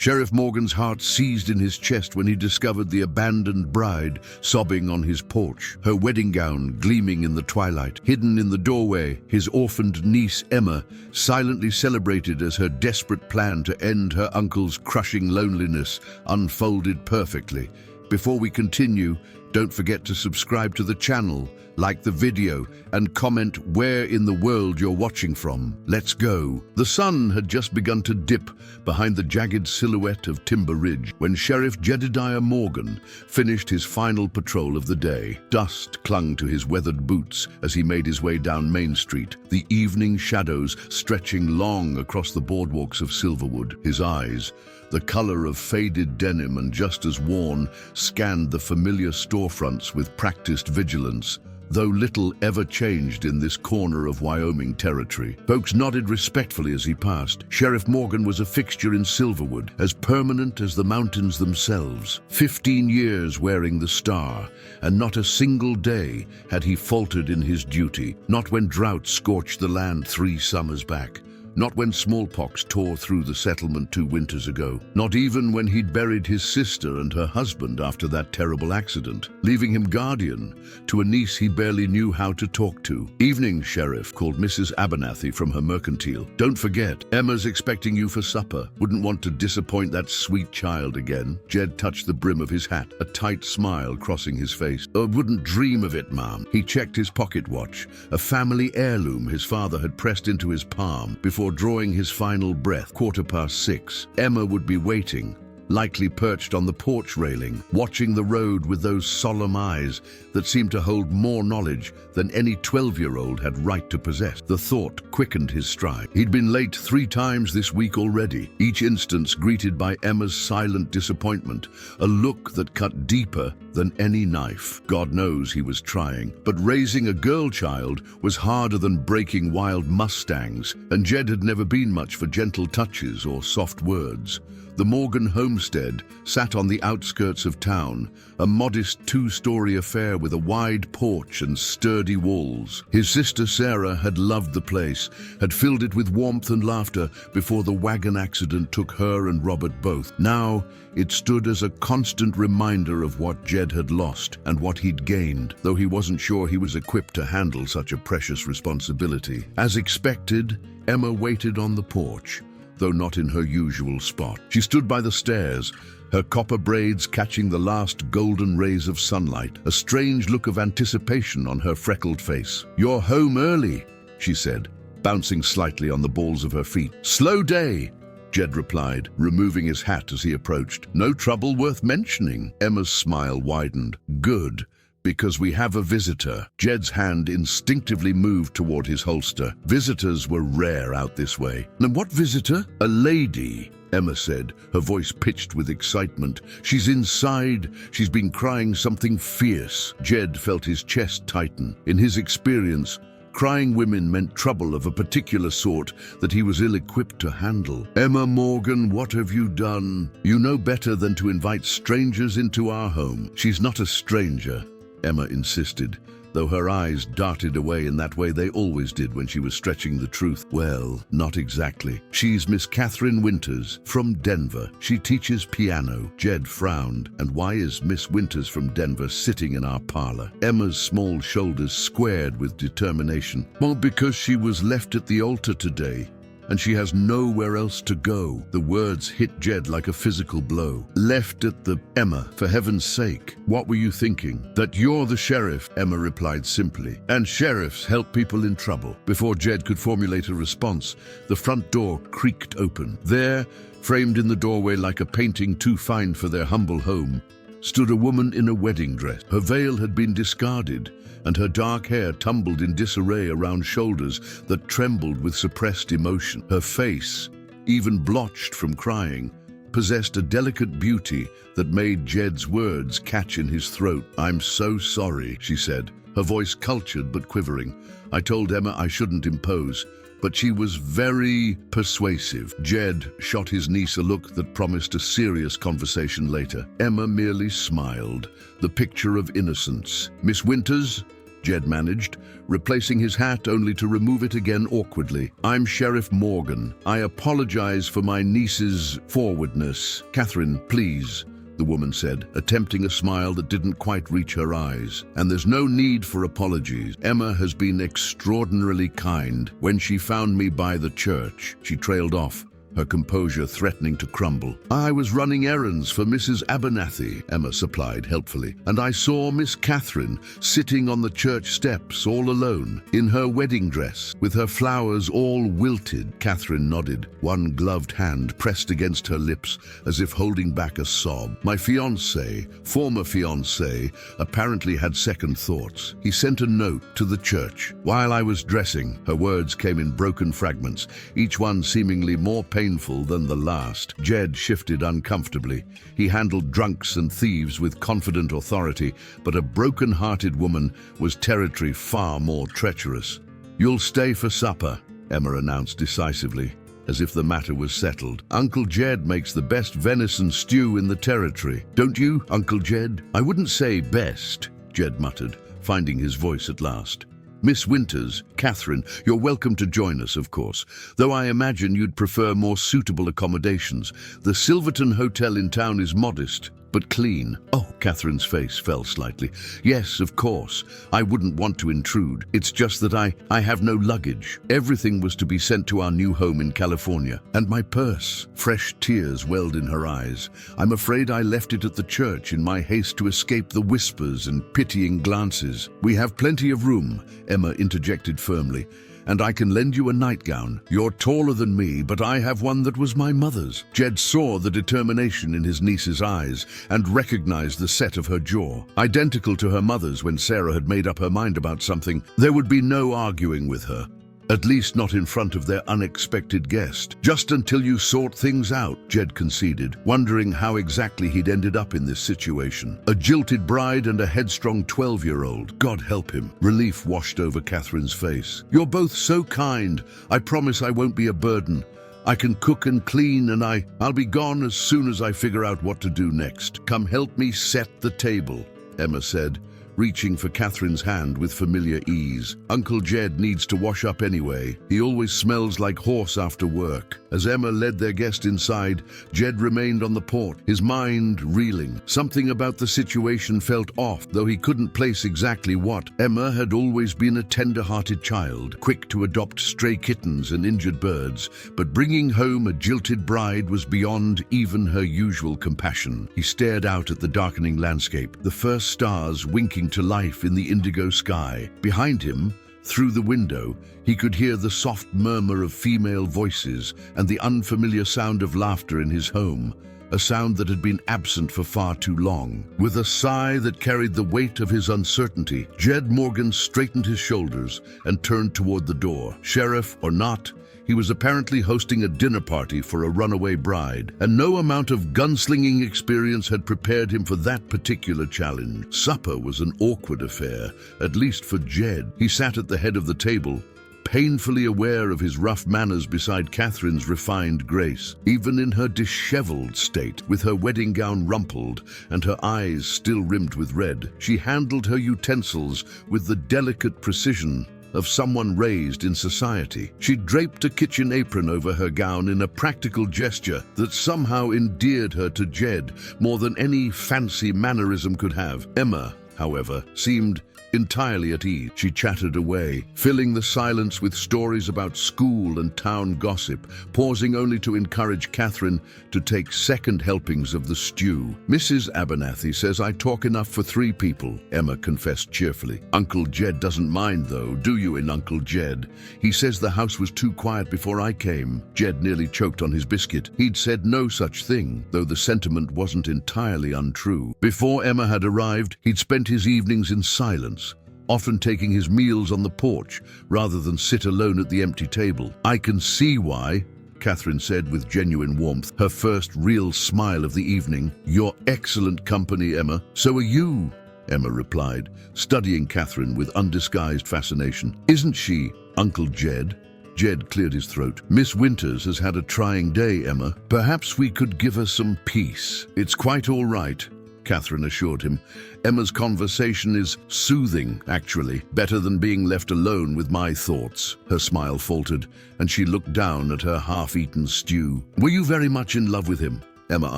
Sheriff Morgan's heart seized in his chest when he discovered the abandoned bride sobbing on his porch, her wedding gown gleaming in the twilight. Hidden in the doorway, his orphaned niece Emma silently celebrated as her desperate plan to end her uncle's crushing loneliness unfolded perfectly. Before we continue, don't forget to subscribe to the channel, like the video, and comment where in the world you're watching from. Let's go. The sun had just begun to dip behind the jagged silhouette of Timber Ridge when Sheriff Jedediah Morgan finished his final patrol of the day. Dust clung to his weathered boots as he made his way down Main Street, the evening shadows stretching long across the boardwalks of Silverwood. His eyes, the color of faded denim and just as worn, scanned the familiar storefronts with practiced vigilance, though little ever changed in this corner of Wyoming territory. Folks nodded respectfully as he passed. Sheriff Morgan was a fixture in Silverwood, as permanent as the mountains themselves. 15 years wearing the star, and not a single day had he faltered in his duty. Not when drought scorched the land 3 summers back. Not when smallpox tore through the settlement 2 winters ago. Not even when he'd buried his sister and her husband after that terrible accident, leaving him guardian to a niece he barely knew how to talk to. "Evening, Sheriff," called Mrs. Abernathy from her mercantile. "Don't forget, Emma's expecting you for supper. Wouldn't want to disappoint that sweet child again." Jed touched the brim of his hat, a tight smile crossing his face. "I wouldn't dream of it, ma'am." He checked his pocket watch, a family heirloom his father had pressed into his palm before drawing his final breath. 6:15. Emma would be waiting, likely perched on the porch railing, watching the road with those solemn eyes that seemed to hold more knowledge than any 12-year-old had right to possess. The thought quickened his stride. He'd been late 3 times this week already, each instance greeted by Emma's silent disappointment, a look that cut deeper than any knife. God knows he was trying, but raising a girl child was harder than breaking wild mustangs, and Jed had never been much for gentle touches or soft words. The Morgan homestead sat on the outskirts of town, a modest 2-story affair with a wide porch and sturdy walls. His sister Sarah had loved the place, had filled it with warmth and laughter before the wagon accident took her and Robert both. Now, it stood as a constant reminder of what Jed had lost and what he'd gained, though he wasn't sure he was equipped to handle such a precious responsibility. As expected, Emma waited on the porch, though not in her usual spot. She stood by the stairs, her copper braids catching the last golden rays of sunlight, a strange look of anticipation on her freckled face. "You're home early," she said, bouncing slightly on the balls of her feet. "Slow day," Jed replied, removing his hat as he approached. "No trouble worth mentioning." Emma's smile widened. "Good. Because we have a visitor." Jed's hand instinctively moved toward his holster. Visitors were rare out this way. "And what visitor?" "A lady," Emma said, her voice pitched with excitement. "She's inside. She's been crying something fierce." Jed felt his chest tighten. In his experience, crying women meant trouble of a particular sort that he was ill-equipped to handle. "Emma Morgan, what have you done? You know better than to invite strangers into our home." "She's not a stranger," Emma insisted, though her eyes darted away in that way they always did when she was stretching the truth. "Well, not exactly. She's Miss Catherine Winters, from Denver. She teaches piano." Jed frowned. "And why is Miss Winters from Denver sitting in our parlor?" Emma's small shoulders squared with determination. "Well, because she was left at the altar today, and she has nowhere else to go." The words hit Jed like a physical blow. "Left at the—" "Emma, for heaven's sake, what were you thinking?" "That you're the sheriff," Emma replied simply. "And sheriffs help people in trouble." Before Jed could formulate a response, the front door creaked open. There, framed in the doorway like a painting too fine for their humble home, stood a woman in a wedding dress. Her veil had been discarded, and her dark hair tumbled in disarray around shoulders that trembled with suppressed emotion. Her face, even blotched from crying, possessed a delicate beauty that made Jed's words catch in his throat. "I'm so sorry," she said, her voice cultured but quivering. "I told Emma I shouldn't impose, but she was very persuasive." Jed shot his niece a look that promised a serious conversation later. Emma merely smiled, the picture of innocence. "Miss Winters, Jed managed, replacing his hat only to remove it again awkwardly. "I'm Sheriff Morgan. I apologize for my niece's forwardness." "Catherine, please," the woman said, attempting a smile that didn't quite reach her eyes. "And there's no need for apologies. Emma has been extraordinarily kind. When she found me by the church," she trailed off, her composure threatening to crumble. "I was running errands for Mrs. Abernathy," Emma supplied helpfully, "and I saw Miss Catherine sitting on the church steps all alone, in her wedding dress, with her flowers all wilted." Catherine nodded, one gloved hand pressed against her lips as if holding back a sob. "My former fiancé, apparently had second thoughts. He sent a note to the church. While I was dressing," her words came in broken fragments, each one seemingly more painful than the last. Jed shifted uncomfortably. He handled drunks and thieves with confident authority, but a broken-hearted woman was territory far more treacherous. "You'll stay for supper," Emma announced decisively, as if the matter was settled. "Uncle Jed makes the best venison stew in the territory. Don't you, Uncle Jed?" "I wouldn't say best," Jed muttered, finding his voice at last. "Miss Winters, Catherine, you're welcome to join us, of course, though I imagine you'd prefer more suitable accommodations. The Silverton Hotel in town is modest, but clean." "Oh," Catherine's face fell slightly. "Yes, of course. I wouldn't want to intrude. It's just that I have no luggage. Everything was to be sent to our new home in California. And my purse." Fresh tears welled in her eyes. "I'm afraid I left it at the church in my haste to escape the whispers and pitying glances." "We have plenty of room," Emma interjected firmly, "and I can lend you a nightgown. You're taller than me, but I have one that was my mother's." Jed saw the determination in his niece's eyes and recognized the set of her jaw. Identical to her mother's when Sarah had made up her mind about something, there would be no arguing with her. At least not in front of their unexpected guest. "Just until you sort things out," Jed conceded, wondering how exactly he'd ended up in this situation. A jilted bride and a headstrong 12-year-old. God help him. Relief washed over Catherine's face. "You're both so kind. I promise I won't be a burden. I can cook and clean, and I'll be gone as soon as I figure out what to do next." "Come help me set the table," Emma said, reaching for Catherine's hand with familiar ease. "Uncle Jed needs to wash up anyway. He always smells like horse after work." As Emma led their guest inside, Jed remained on the porch, his mind reeling. Something about the situation felt off, though he couldn't place exactly what. Emma had always been a tender-hearted child, quick to adopt stray kittens and injured birds, but bringing home a jilted bride was beyond even her usual compassion. He stared out at the darkening landscape, the first stars winking to life in the indigo sky. Behind him, through the window, he could hear the soft murmur of female voices and the unfamiliar sound of laughter in his home, a sound that had been absent for far too long. With a sigh that carried the weight of his uncertainty, Jed Morgan straightened his shoulders and turned toward the door. Sheriff or not, he was apparently hosting a dinner party for a runaway bride, and no amount of gunslinging experience had prepared him for that particular challenge. Supper was an awkward affair, at least for Jed. He sat at the head of the table, painfully aware of his rough manners beside Catherine's refined grace. Even in her disheveled state, with her wedding gown rumpled and her eyes still rimmed with red, she handled her utensils with the delicate precision of someone raised in society. She draped a kitchen apron over her gown in a practical gesture that somehow endeared her to Jed more than any fancy mannerism could have. Emma, however, seemed entirely at ease. She chattered away, filling the silence with stories about school and town gossip, pausing only to encourage Catherine to take second helpings of the stew. "Mrs. Abernathy says I talk enough for 3 people, Emma confessed cheerfully. "Uncle Jed doesn't mind though, do you, in Uncle Jed? He says the house was too quiet before I came." Jed nearly choked on his biscuit. He'd said no such thing, though the sentiment wasn't entirely untrue. Before Emma had arrived, he'd spent his evenings in silence, often taking his meals on the porch rather than sit alone at the empty table. "I can see why," Catherine said with genuine warmth, her first real smile of the evening. "You're excellent company, Emma. So are you," Emma replied, studying Catherine with undisguised fascination. "Isn't she, Uncle Jed?" Jed cleared his throat. "Miss Winters has had a trying day, Emma. Perhaps we could give her some peace." "It's quite all right," Catherine assured him. Emma's conversation is soothing, actually, better than being left alone with my thoughts. Her smile faltered, and she looked down at her half-eaten stew. Were you very much in love with him? Emma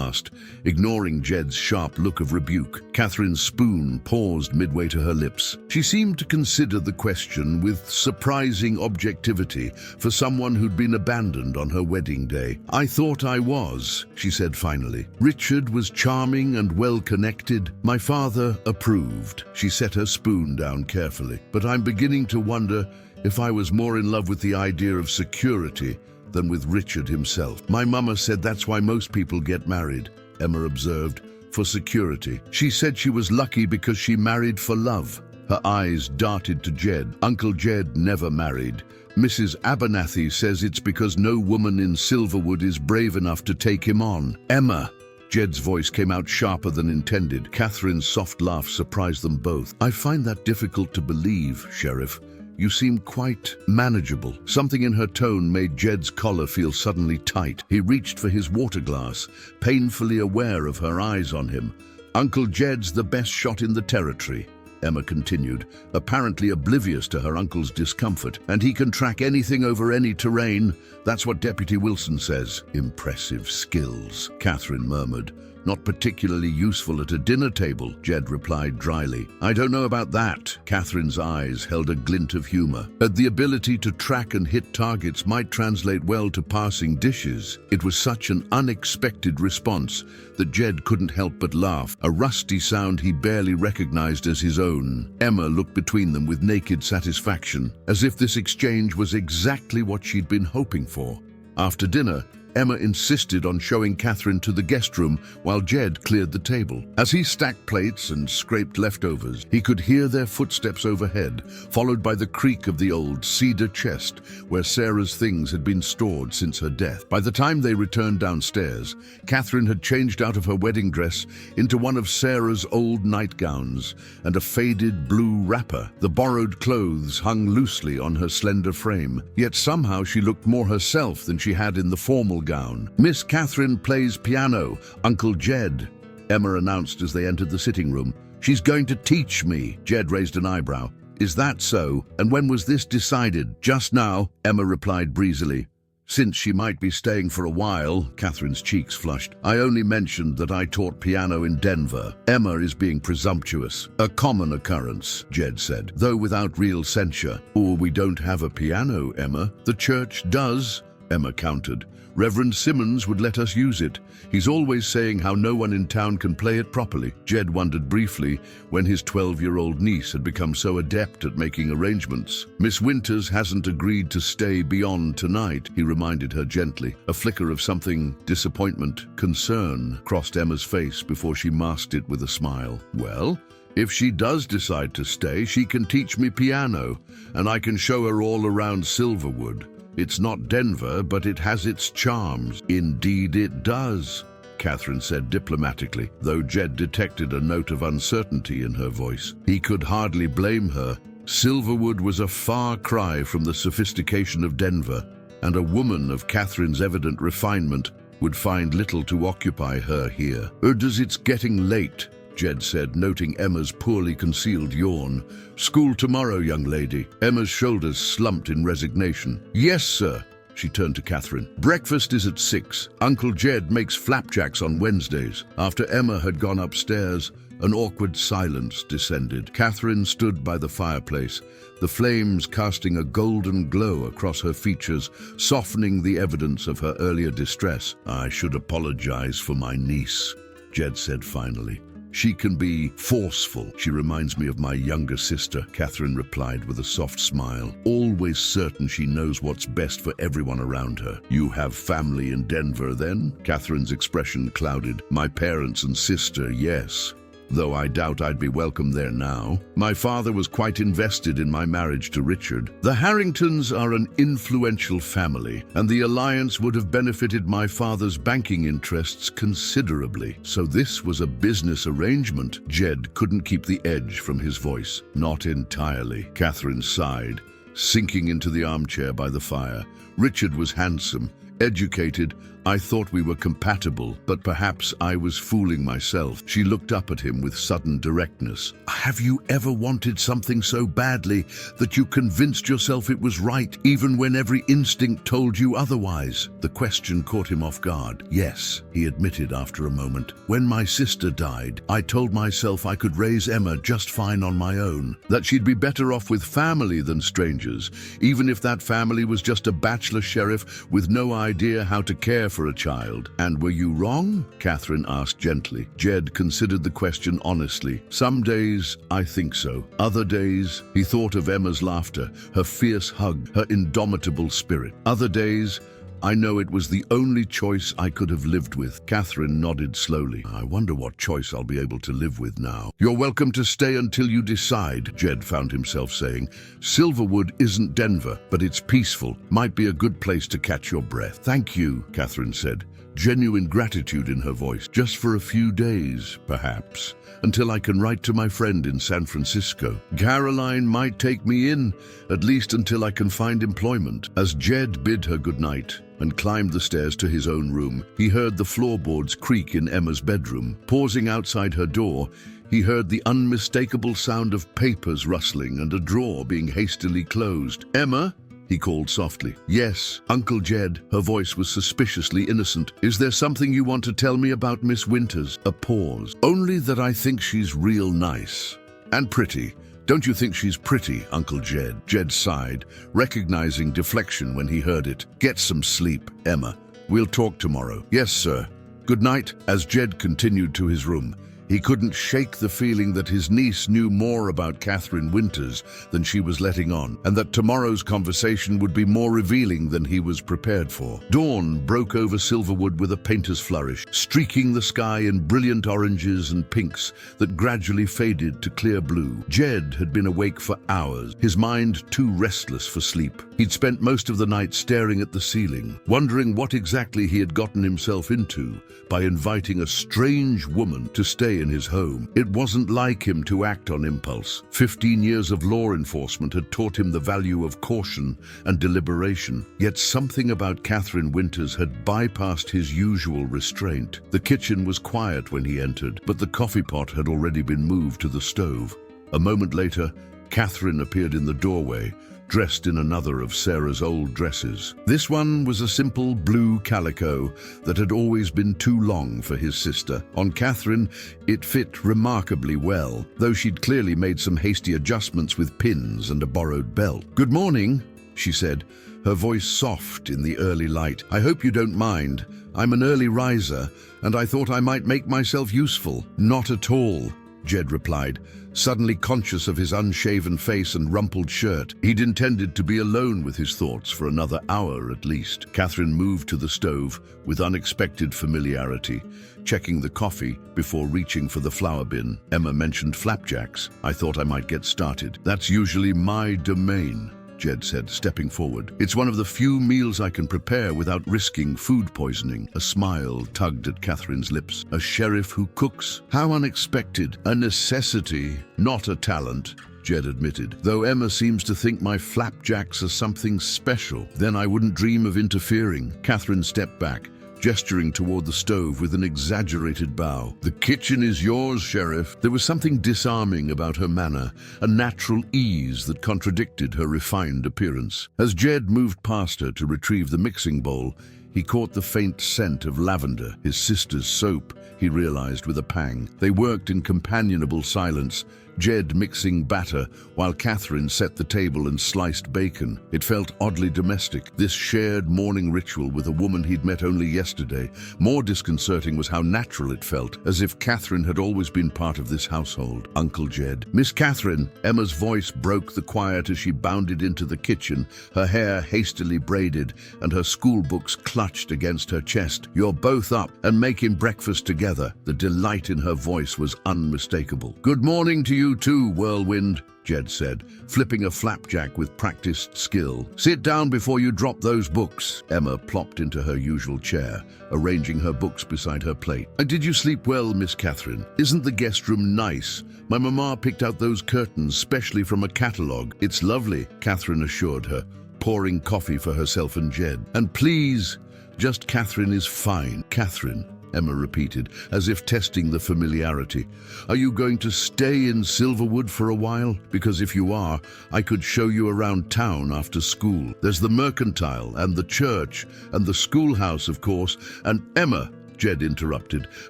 asked, ignoring Jed's sharp look of rebuke. Catherine's spoon paused midway to her lips. She seemed to consider the question with surprising objectivity for someone who'd been abandoned on her wedding day. I thought I was, she said finally. Richard was charming and well-connected. My father approved. She set her spoon down carefully. But I'm beginning to wonder if I was more in love with the idea of security than with Richard himself. My mama said that's why most people get married, Emma observed, for security. She said she was lucky because she married for love. Her eyes darted to Jed. Uncle Jed never married. Mrs. Abernathy says it's because no woman in Silverwood is brave enough to take him on. Emma! Jed's voice came out sharper than intended. Catherine's soft laugh surprised them both. I find that difficult to believe, Sheriff. You seem quite manageable. Something in her tone made Jed's collar feel suddenly tight. He reached for his water glass, painfully aware of her eyes on him. Uncle Jed's the best shot in the territory, Emma continued, apparently oblivious to her uncle's discomfort. And he can track anything over any terrain. That's what Deputy Wilson says. Impressive skills, Catherine murmured. Not particularly useful at a dinner table, Jed replied dryly. I don't know about that. Catherine's eyes held a glint of humor. But the ability to track and hit targets might translate well to passing dishes. It was such an unexpected response that Jed couldn't help but laugh, a rusty sound he barely recognized as his own. Emma looked between them with naked satisfaction, as if this exchange was exactly what she'd been hoping for. After dinner, Emma insisted on showing Catherine to the guest room while Jed cleared the table. As he stacked plates and scraped leftovers, he could hear their footsteps overhead, followed by the creak of the old cedar chest where Sarah's things had been stored since her death. By the time they returned downstairs, Catherine had changed out of her wedding dress into one of Sarah's old nightgowns and a faded blue wrapper. The borrowed clothes hung loosely on her slender frame, yet somehow she looked more herself than she had in the formal gown. Miss Catherine plays piano, Uncle Jed, Emma announced as they entered the sitting room. She's going to teach me. Jed raised an eyebrow. Is that so? And when was this decided? Just now, Emma replied breezily. Since she might be staying for a while, Catherine's cheeks flushed. I only mentioned that I taught piano in Denver. Emma is being presumptuous. A common occurrence, Jed said, though without real censure. Or we don't have a piano, Emma. The church does, Emma countered. Reverend Simmons would let us use it. He's always saying how no one in town can play it properly. Jed wondered briefly when his 12-year-old niece had become so adept at making arrangements. Miss Winters hasn't agreed to stay beyond tonight, he reminded her gently. A flicker of something, disappointment, concern, crossed Emma's face before she masked it with a smile. Well, if she does decide to stay, she can teach me piano, and I can show her all around Silverwood. It's not Denver, but it has its charms. Indeed it does, Catherine said diplomatically, though Jed detected a note of uncertainty in her voice. He could hardly blame her. Silverwood was a far cry from the sophistication of Denver, and a woman of Catherine's evident refinement would find little to occupy her here. Does it's getting late, Jed said, noting Emma's poorly concealed yawn. School tomorrow, young lady. Emma's shoulders slumped in resignation. Yes, sir. She turned to Catherine. Breakfast is at 6. Uncle Jed makes flapjacks on Wednesdays. After Emma had gone upstairs, an awkward silence descended. Catherine stood by the fireplace, the flames casting a golden glow across her features, softening the evidence of her earlier distress. I should apologize for my niece, Jed said finally. She can be forceful. She reminds me of my younger sister, Catherine replied with a soft smile, always certain she knows what's best for everyone around her. You have family in Denver, then? Catherine's expression clouded. My parents and sister, yes. Though I doubt I'd be welcome there now. My father was quite invested in my marriage to Richard. The Harringtons are an influential family, and the alliance would have benefited my father's banking interests considerably. So this was a business arrangement. Jed couldn't keep the edge from his voice. Not entirely. Catherine sighed, sinking into the armchair by the fire. Richard was handsome, educated, I thought we were compatible, but perhaps I was fooling myself. She looked up at him with sudden directness. Have you ever wanted something so badly that you convinced yourself it was right, even when every instinct told you otherwise? The question caught him off guard. Yes, he admitted after a moment. When my sister died, I told myself I could raise Emma just fine on my own, that she'd be better off with family than strangers, even if that family was just a bachelor sheriff with no idea how to care for a child. And were you wrong? Catherine asked gently. Jed considered the question honestly. Some days, I think so. Other days, he thought of Emma's laughter, her fierce hug, her indomitable spirit. Other days, I know it was the only choice I could have lived with. Catherine nodded slowly. I wonder what choice I'll be able to live with now. You're welcome to stay until you decide, Jed found himself saying. Silverwood isn't Denver, but it's peaceful. Might be a good place to catch your breath. Thank you, Catherine said, genuine gratitude in her voice. Just for a few days, perhaps, until I can write to my friend in San Francisco. Caroline might take me in, at least until I can find employment. As Jed bid her goodnight and climbed the stairs to his own room, he heard the floorboards creak in Emma's bedroom. Pausing outside her door, he heard the unmistakable sound of papers rustling and a drawer being hastily closed. Emma? He called softly. Yes, Uncle Jed. Her voice was suspiciously innocent. Is there something you want to tell me about Miss Winters? A pause. Only that I think she's real nice. And pretty. Don't you think she's pretty, Uncle Jed? Jed sighed, recognizing deflection when he heard it. Get some sleep, Emma. We'll talk tomorrow. Yes, sir. Good night. As Jed continued to his room, he couldn't shake the feeling that his niece knew more about Catherine Winters than she was letting on, and that tomorrow's conversation would be more revealing than he was prepared for. Dawn broke over Silverwood with a painter's flourish, streaking the sky in brilliant oranges and pinks that gradually faded to clear blue. Jed had been awake for hours, his mind too restless for sleep. He'd spent most of the night staring at the ceiling, wondering what exactly he had gotten himself into by inviting a strange woman to stay in his home. It wasn't like him to act on impulse. 15 years of law enforcement had taught him the value of caution and deliberation. Yet something about Catherine Winters had bypassed his usual restraint. The kitchen was quiet when he entered, but the coffee pot had already been moved to the stove. A moment later, Catherine appeared in the doorway, dressed in another of Sarah's old dresses. This one was a simple blue calico that had always been too long for his sister. On Catherine, it fit remarkably well, though she'd clearly made some hasty adjustments with pins and a borrowed belt. Good morning, she said, her voice soft in the early light. I hope you don't mind. I'm an early riser, and I thought I might make myself useful. Not at all, Jed replied, suddenly conscious of his unshaven face and rumpled shirt. He'd intended to be alone with his thoughts for another hour at least. Catherine moved to the stove with unexpected familiarity, checking the coffee before reaching for the flour bin. Emma mentioned flapjacks. I thought I might get started. That's usually my domain, Jed said, stepping forward. It's one of the few meals I can prepare without risking food poisoning. A smile tugged at Catherine's lips. A sheriff who cooks? How unexpected. A necessity, not a talent, Jed admitted. Though Emma seems to think my flapjacks are something special, then I wouldn't dream of interfering. Catherine stepped back, gesturing toward the stove with an exaggerated bow. The kitchen is yours, Sheriff. There was something disarming about her manner, a natural ease that contradicted her refined appearance. As Jed moved past her to retrieve the mixing bowl, he caught the faint scent of lavender, his sister's soap, he realized with a pang. They worked in companionable silence, Jed mixing batter while Catherine set the table and sliced bacon. It felt oddly domestic, this shared morning ritual with a woman he'd met only yesterday. More disconcerting was how natural it felt, as if Catherine had always been part of this household. Uncle Jed. Miss Catherine, Emma's voice broke the quiet as she bounded into the kitchen, her hair hastily braided and her school books clutched against her chest. You're both up and making breakfast together. The delight in her voice was unmistakable. Good morning to you too, Whirlwind, Jed said, flipping a flapjack with practiced skill. Sit down before you drop those books. Emma plopped into her usual chair, arranging her books beside her plate. Did you sleep well, Miss Catherine? Isn't the guest room nice? My mama picked out those curtains specially from a catalogue. It's lovely, Catherine assured her, pouring coffee for herself and Jed. And please, Just Catherine is fine. Catherine, Emma repeated, as if testing the familiarity. Are you going to stay in Silverwood for a while? Because if you are, I could show you around town after school. There's the mercantile and the church and the schoolhouse, of course. And Emma, Jed interrupted,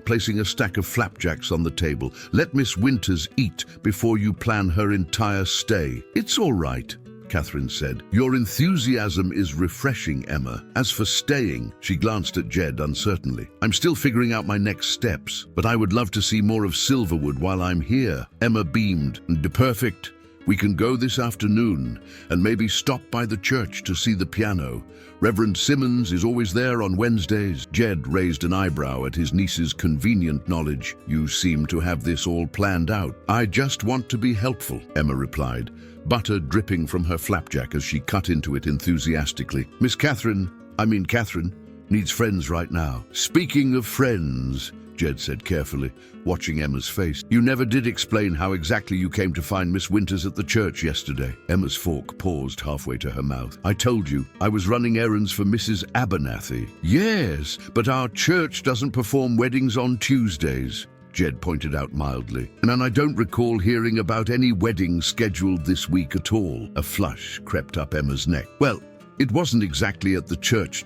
placing a stack of flapjacks on the table. Let Miss Winters eat before you plan her entire stay. It's all right, Catherine said. Your enthusiasm is refreshing, Emma. As for staying, she glanced at Jed uncertainly. I'm still figuring out my next steps, but I would love to see more of Silverwood while I'm here. Emma beamed. Perfect. We can go this afternoon and maybe stop by the church to see the piano. Reverend Simmons is always there on Wednesdays. Jed raised an eyebrow at his niece's convenient knowledge. You seem to have this all planned out. I just want to be helpful, Emma replied, butter dripping from her flapjack as she cut into it enthusiastically. Catherine needs friends right now. Speaking of friends, Jed said carefully, watching Emma's face. You never did explain how exactly you came to find Miss Winters at the church yesterday. Emma's fork paused halfway to her mouth. I told you, I was running errands for Mrs. Abernathy. Yes, but our church doesn't perform weddings on Tuesdays, Jed pointed out mildly. And I don't recall hearing about any weddings scheduled this week at all. A flush crept up Emma's neck. Well, it wasn't exactly at the church.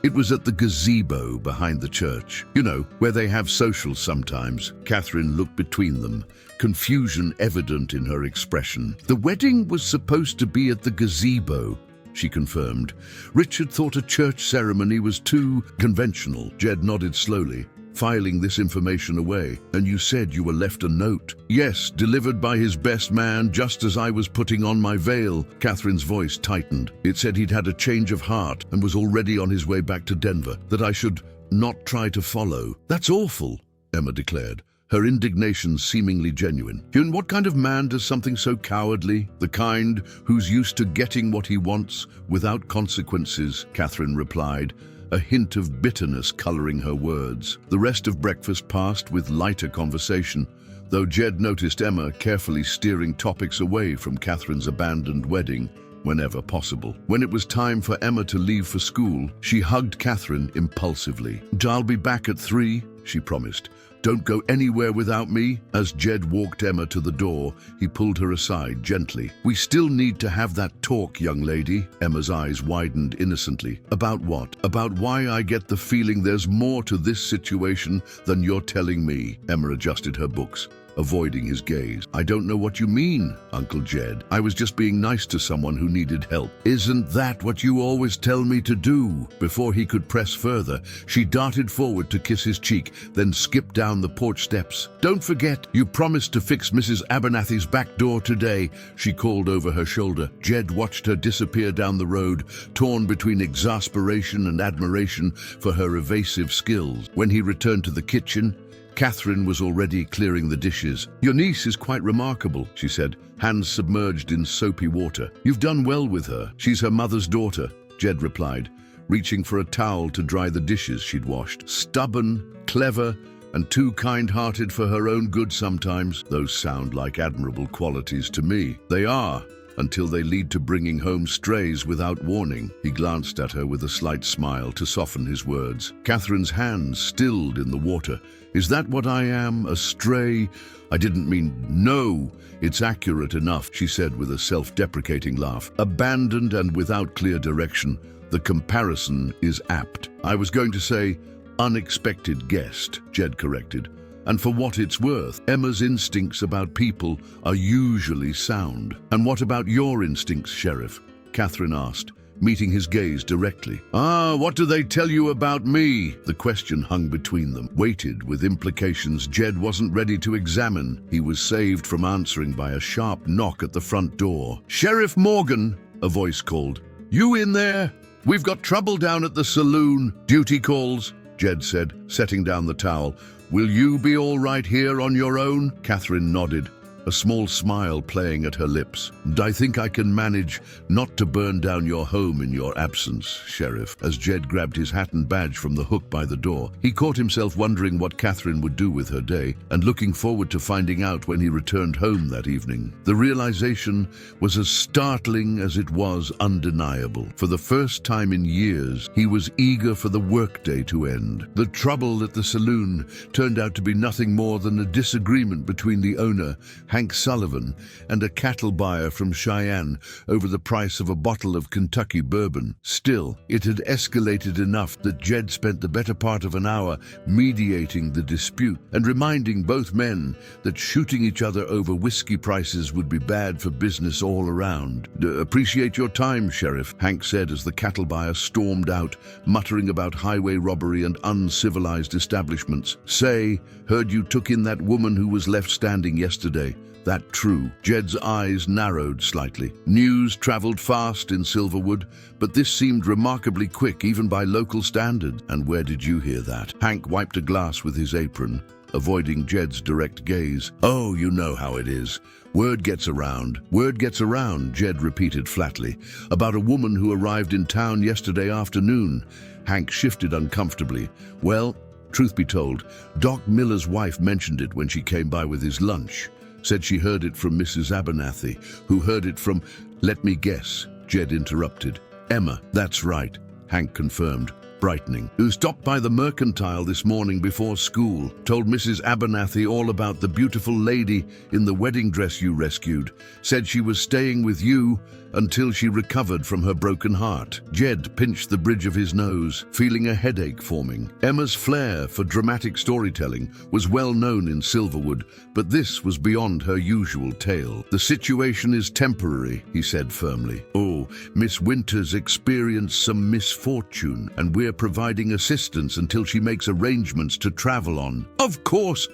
It was at the gazebo behind the church. You know, where they have socials sometimes. Catherine looked between them, confusion evident in her expression. The wedding was supposed to be at the gazebo, she confirmed. Richard thought a church ceremony was too conventional. Jed nodded slowly, filing this information away. And you said you were left a note. Yes, delivered by his best man just as I was putting on my veil. Catherine's voice tightened. It said he'd had a change of heart and was already on his way back to Denver, that I should not try to follow. That's awful, Emma declared, her indignation seemingly genuine. And what kind of man does something so cowardly? The kind who's used to getting what he wants without consequences, Catherine replied, a hint of bitterness coloring her words. The rest of breakfast passed with lighter conversation, though Jed noticed Emma carefully steering topics away from Catherine's abandoned wedding whenever possible. When it was time for Emma to leave for school, she hugged Catherine impulsively. I'll be back at 3, she promised. Don't go anywhere without me. As Jed walked Emma to the door, he pulled her aside gently. We still need to have that talk, young lady. Emma's eyes widened innocently. About what? About why I get the feeling there's more to this situation than you're telling me. Emma adjusted her books, avoiding his gaze. I don't know what you mean, Uncle Jed. I was just being nice to someone who needed help. Isn't that what you always tell me to do? Before he could press further, she darted forward to kiss his cheek, then skipped down the porch steps. Don't forget, you promised to fix Mrs. Abernathy's back door today, she called over her shoulder. Jed watched her disappear down the road, torn between exasperation and admiration for her evasive skills. When he returned to the kitchen, Catherine was already clearing the dishes. Your niece is quite remarkable, she said, hands submerged in soapy water. You've done well with her. She's her mother's daughter, Jed replied, reaching for a towel to dry the dishes she'd washed. Stubborn, clever, and too kind-hearted for her own good sometimes. Those sound like admirable qualities to me. They are, until they lead to bringing home strays without warning. He glanced at her with a slight smile to soften his words. Catherine's hands stilled in the water. Is that what I am, a stray? I didn't mean no. It's accurate enough, she said with a self-deprecating laugh. Abandoned and without clear direction. The comparison is apt. I was going to say unexpected guest, Jed corrected. And for what it's worth, Emma's instincts about people are usually sound. And what about your instincts, Sheriff? Catherine asked, meeting his gaze directly. What do they tell you about me? The question hung between them, weighted with implications Jed wasn't ready to examine. He was saved from answering by a sharp knock at the front door. Sheriff Morgan, a voice called. You in there? We've got trouble down at the saloon. Duty calls, Jed said, setting down the towel. Will you be all right here on your own? Catherine nodded, a small smile playing at her lips. "And I think I can manage not to burn down your home in your absence, Sheriff." As Jed grabbed his hat and badge from the hook by the door, he caught himself wondering what Catherine would do with her day, and looking forward to finding out when he returned home that evening. The realization was as startling as it was undeniable. For the first time in years, he was eager for the workday to end. The trouble at the saloon turned out to be nothing more than a disagreement between the owner, Hank Sullivan, and a cattle buyer from Cheyenne over the price of a bottle of Kentucky bourbon. Still, it had escalated enough that Jed spent the better part of an hour mediating the dispute and reminding both men that shooting each other over whiskey prices would be bad for business all around. "Appreciate your time, Sheriff," Hank said as the cattle buyer stormed out, muttering about highway robbery and uncivilized establishments. "Say, heard you took in that woman who was left standing yesterday. That true?" Jed's eyes narrowed slightly. News traveled fast in Silverwood, but this seemed remarkably quick even by local standards. "And where did you hear that?" Hank wiped a glass with his apron, avoiding Jed's direct gaze. "Oh, you know how it is. Word gets around." "Word gets around," Jed repeated flatly, "about a woman who arrived in town yesterday afternoon." Hank shifted uncomfortably. "Well, truth be told, Doc Miller's wife mentioned it when she came by with his lunch. Said she heard it from Mrs. Abernathy, who heard it from—" "Let me guess," Jed interrupted. "Emma." "That's right," Hank confirmed, brightening. "Who stopped by the Mercantile this morning before school. Told Mrs. Abernathy all about the beautiful lady in the wedding dress you rescued. Said she was staying with you until she recovered from her broken heart." Jed pinched the bridge of his nose, feeling a headache forming. Emma's flair for dramatic storytelling was well known in Silverwood, but this was beyond her usual tale. "The situation is temporary," he said firmly. "Oh, Miss Winters experienced some misfortune, and we're providing assistance until she makes arrangements to travel on." Of course,"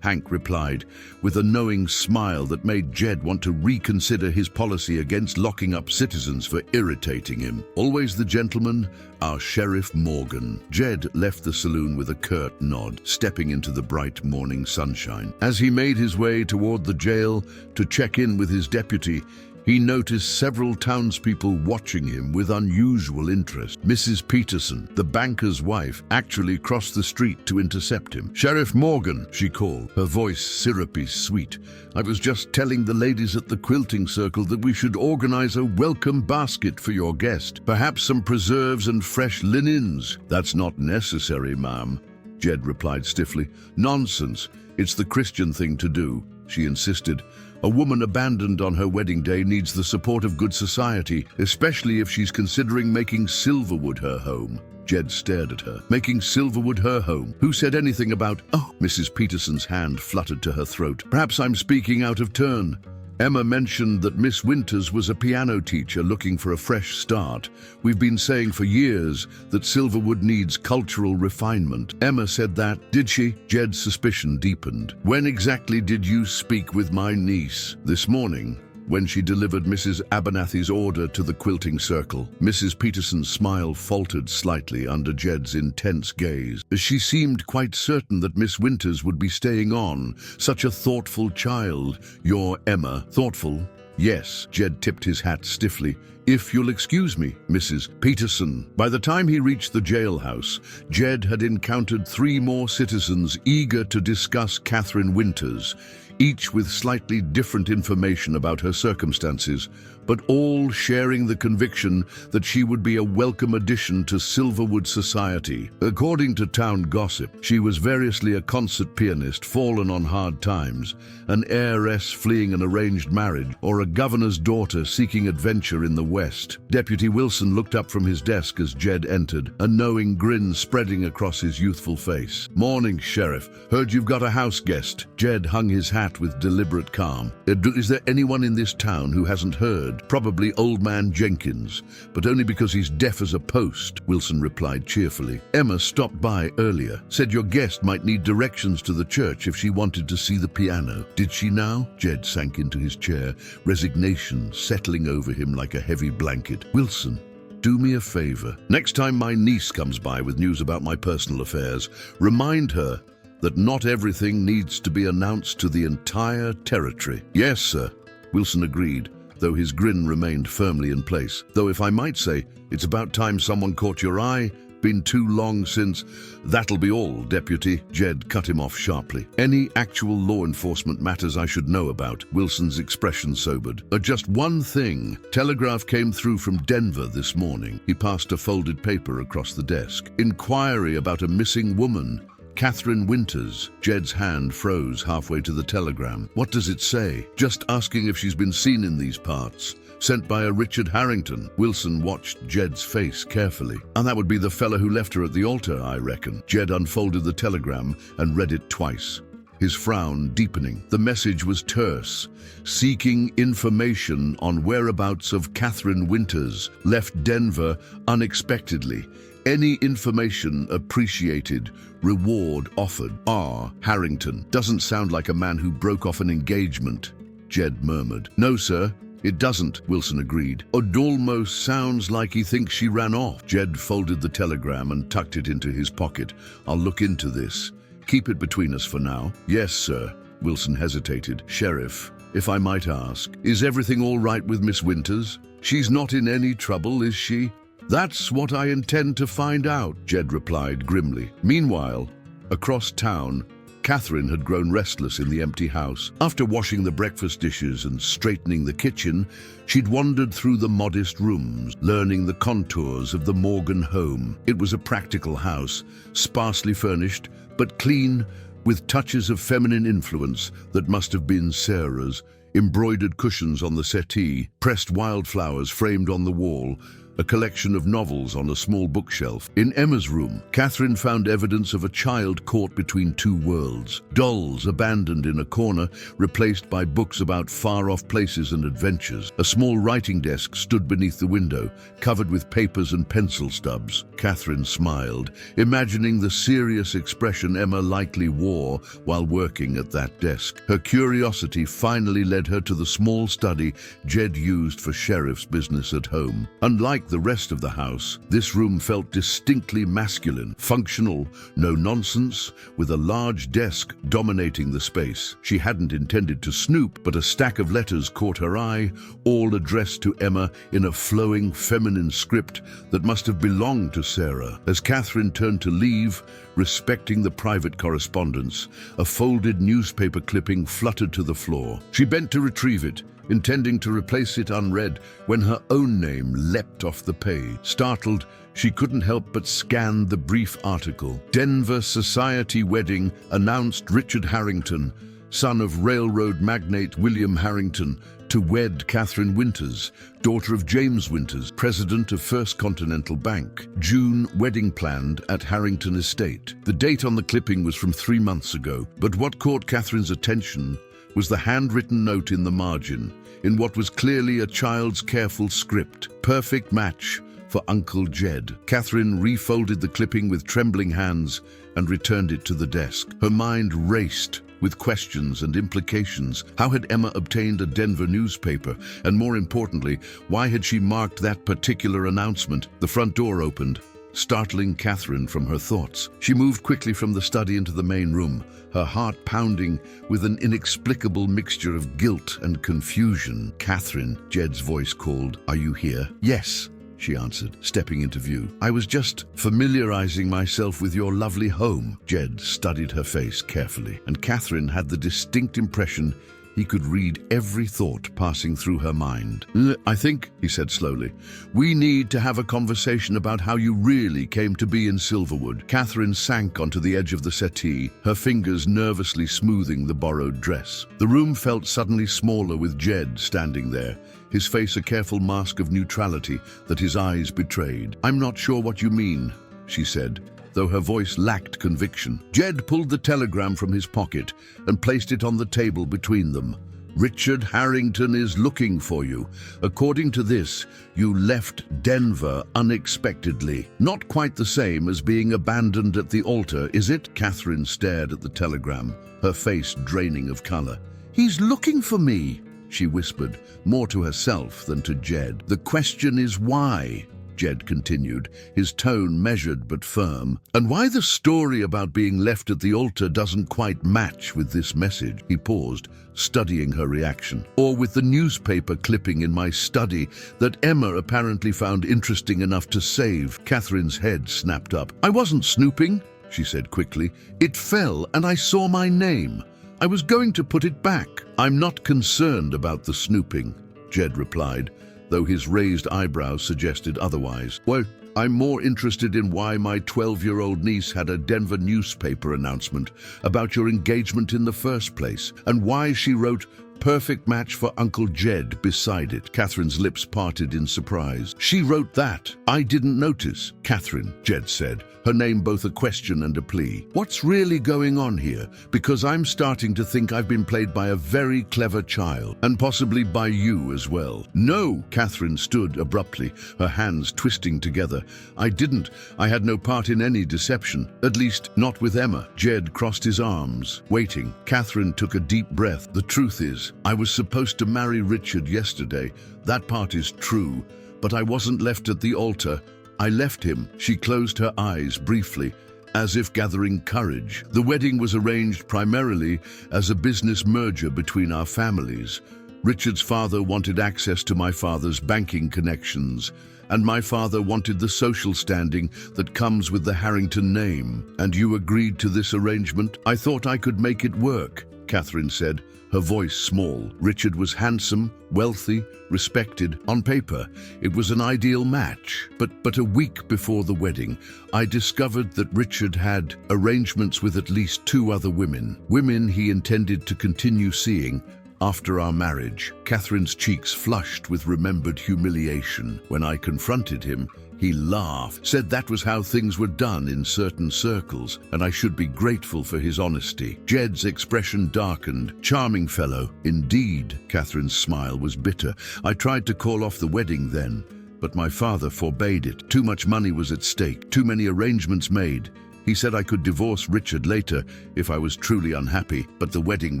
Hank replied, with a knowing smile that made Jed want to reconsider his policy against locking up citizens for irritating him. "Always the gentleman, our Sheriff Morgan." Jed left the saloon with a curt nod, stepping into the bright morning sunshine. As he made his way toward the jail to check in with his deputy, he noticed several townspeople watching him with unusual interest. Mrs. Peterson, the banker's wife, actually crossed the street to intercept him. "Sheriff Morgan," she called, her voice syrupy sweet. "I was just telling the ladies at the quilting circle that we should organize a welcome basket for your guest. Perhaps some preserves and fresh linens." "That's not necessary, ma'am," Jed replied stiffly. "Nonsense. It's the Christian thing to do," she insisted. "A woman abandoned on her wedding day needs the support of good society, especially if she's considering making Silverwood her home." Jed stared at her. "Making Silverwood her home? Who said anything about—" "Oh!" Mrs. Peterson's hand fluttered to her throat. "Perhaps I'm speaking out of turn. Emma mentioned that Miss Winters was a piano teacher looking for a fresh start. We've been saying for years that Silverwood needs cultural refinement." "Emma said that, did she?" Jed's suspicion deepened. "When exactly did you speak with my niece?" "This morning, when she delivered Mrs. Abernathy's order to the quilting circle." Mrs. Peterson's smile faltered slightly under Jed's intense gaze. "She seemed quite certain that Miss Winters would be staying on. Such a thoughtful child. Your Emma. Thoughtful?" "Yes." Jed tipped his hat stiffly. "If you'll excuse me, Mrs. Peterson." By the time he reached the jailhouse, Jed had encountered 3 more citizens eager to discuss Catherine Winters, each with slightly different information about her circumstances, but all sharing the conviction that she would be a welcome addition to Silverwood society. According to town gossip, she was variously a concert pianist fallen on hard times, an heiress fleeing an arranged marriage, or a governor's daughter seeking adventure in the West. Deputy Wilson looked up from his desk as Jed entered, a knowing grin spreading across his youthful face. "Morning, Sheriff. Heard you've got a house guest." Jed hung his hat with deliberate calm. "Is there anyone in this town who hasn't heard? Probably Old Man Jenkins, but only because he's deaf as a post," Wilson replied cheerfully. "Emma stopped by earlier. Said your guest might need directions to the church if she wanted to see the piano." "Did she now?" Jed sank into his chair, resignation settling over him like a heavy blanket. "Wilson, do me a favor. Next time my niece comes by with news about my personal affairs, remind her that not everything needs to be announced to the entire territory. Yes, sir, Wilson agreed, though his grin remained firmly in place. Though if I might say, it's about time someone caught your eye. Been too long since. That'll be all, Deputy. Jed cut him off sharply. Any actual law enforcement matters I should know about? Wilson's expression sobered. Just one thing. Telegraph came through from Denver this morning. He passed a folded paper across the desk. Inquiry about a missing woman. Catherine Winters. Jed's hand froze halfway to the telegram. What does it say? Just asking if she's been seen in these parts. Sent by a Richard Harrington. Wilson watched Jed's face carefully. And that would be the fella who left her at the altar, I reckon. Jed unfolded the telegram and read it twice, his frown deepening. The message was terse. Seeking information on whereabouts of Catherine Winters. Left Denver unexpectedly. Any information appreciated. Reward offered. R. Harrington. Doesn't sound like a man who broke off an engagement, Jed murmured. No, sir. It doesn't, Wilson agreed. It almost sounds like he thinks she ran off. Jed folded the telegram and tucked it into his pocket. I'll look into this. Keep it between us for now. Yes, sir. Wilson hesitated. Sheriff, if I might ask, is everything all right with Miss Winters? She's not in any trouble, is she? That's what I intend to find out, Jed replied grimly. Meanwhile, across town, Catherine had grown restless in the empty house. After washing the breakfast dishes and straightening the kitchen, she'd wandered through the modest rooms, learning the contours of the Morgan home. It was a practical house, sparsely furnished, but clean, with touches of feminine influence that must have been Sarah's. Embroidered cushions on the settee, pressed wildflowers framed on the wall, a collection of novels on a small bookshelf. In Emma's room, Catherine found evidence of a child caught between two worlds. Dolls abandoned in a corner, replaced by books about far-off places and adventures. A small writing desk stood beneath the window, covered with papers and pencil stubs. Catherine smiled, imagining the serious expression Emma likely wore while working at that desk. Her curiosity finally led her to the small study Jed used for sheriff's business at home. Unlike the rest of the house, this room felt distinctly masculine, functional, no nonsense, with a large desk dominating the space. She hadn't intended to snoop, but a stack of letters caught her eye, all addressed to Emma in a flowing feminine script that must have belonged to Sarah. As Catherine turned to leave, respecting the private correspondence, a folded newspaper clipping fluttered to the floor. She bent to retrieve it, intending to replace it unread, when her own name leapt off the page. Startled, she couldn't help but scan the brief article. Denver Society Wedding announced Richard Harrington, son of railroad magnate William Harrington, to wed Catherine Winters, daughter of James Winters, president of First Continental Bank. June, wedding planned at Harrington Estate. The date on the clipping was from 3 months ago, but what caught Catherine's attention was the handwritten note in the margin, in what was clearly a child's careful script. Perfect match for Uncle Jed. Catherine refolded the clipping with trembling hands and returned it to the desk. Her mind raced with questions and implications. How had Emma obtained a Denver newspaper? And more importantly, why had she marked that particular announcement? The front door opened, startling Catherine from her thoughts. She moved quickly from the study into the main room, her heart pounding with an inexplicable mixture of guilt and confusion. Catherine, Jed's voice called. Are you here? Yes, she answered, stepping into view. I was just familiarizing myself with your lovely home. Jed studied her face carefully, and Catherine had the distinct impression he could read every thought passing through her mind. I think, he said slowly, we need to have a conversation about how you really came to be in Silverwood. Catherine sank onto the edge of the settee, her fingers nervously smoothing the borrowed dress. The room felt suddenly smaller with Jed standing there, his face a careful mask of neutrality that his eyes betrayed. I'm not sure what you mean, she said, though her voice lacked conviction. Jed pulled the telegram from his pocket and placed it on the table between them. Richard Harrington is looking for you. According to this, you left Denver unexpectedly. Not quite the same as being abandoned at the altar, is it? Catherine stared at the telegram, her face draining of color. He's looking for me, she whispered, more to herself than to Jed. The question is why? Jed continued, his tone measured but firm. And why the story about being left at the altar doesn't quite match with this message. He paused, studying her reaction. Or with the newspaper clipping in my study that Emma apparently found interesting enough to save. Catherine's head snapped up. I wasn't snooping, she said quickly. It fell and I saw my name. I was going to put it back. I'm not concerned about the snooping, Jed replied, though his raised eyebrows suggested otherwise. Well, I'm more interested in why my 12-year-old niece had a Denver newspaper announcement about your engagement in the first place, and why she wrote "perfect match for Uncle Jed" beside it. Catherine's lips parted in surprise. She wrote that. I didn't notice. Catherine, Jed said, her name both a question and a plea. What's really going on here? Because I'm starting to think I've been played by a very clever child, and possibly by you as well. No, Catherine stood abruptly, her hands twisting together. I didn't. I had no part in any deception, at least not with Emma. Jed crossed his arms, waiting. Catherine took a deep breath. The truth is, I was supposed to marry Richard yesterday. That part is true, but I wasn't left at the altar. I left him. She closed her eyes briefly, as if gathering courage. The wedding was arranged primarily as a business merger between our families. Richard's father wanted access to my father's banking connections, and my father wanted the social standing that comes with the Harrington name. And you agreed to this arrangement? I thought I could make it work, Catherine said, her voice small. Richard was handsome, wealthy, respected. On paper, it was an ideal match. But a week before the wedding, I discovered that Richard had arrangements with at least 2 other women he intended to continue seeing after our marriage. Catherine's cheeks flushed with remembered humiliation. When I confronted him, he laughed, said that was how things were done in certain circles, and I should be grateful for his honesty. Jed's expression darkened. Charming fellow. Indeed. Catherine's smile was bitter. I tried to call off the wedding then, but my father forbade it. Too much money was at stake, too many arrangements made. He said I could divorce Richard later if I was truly unhappy, but the wedding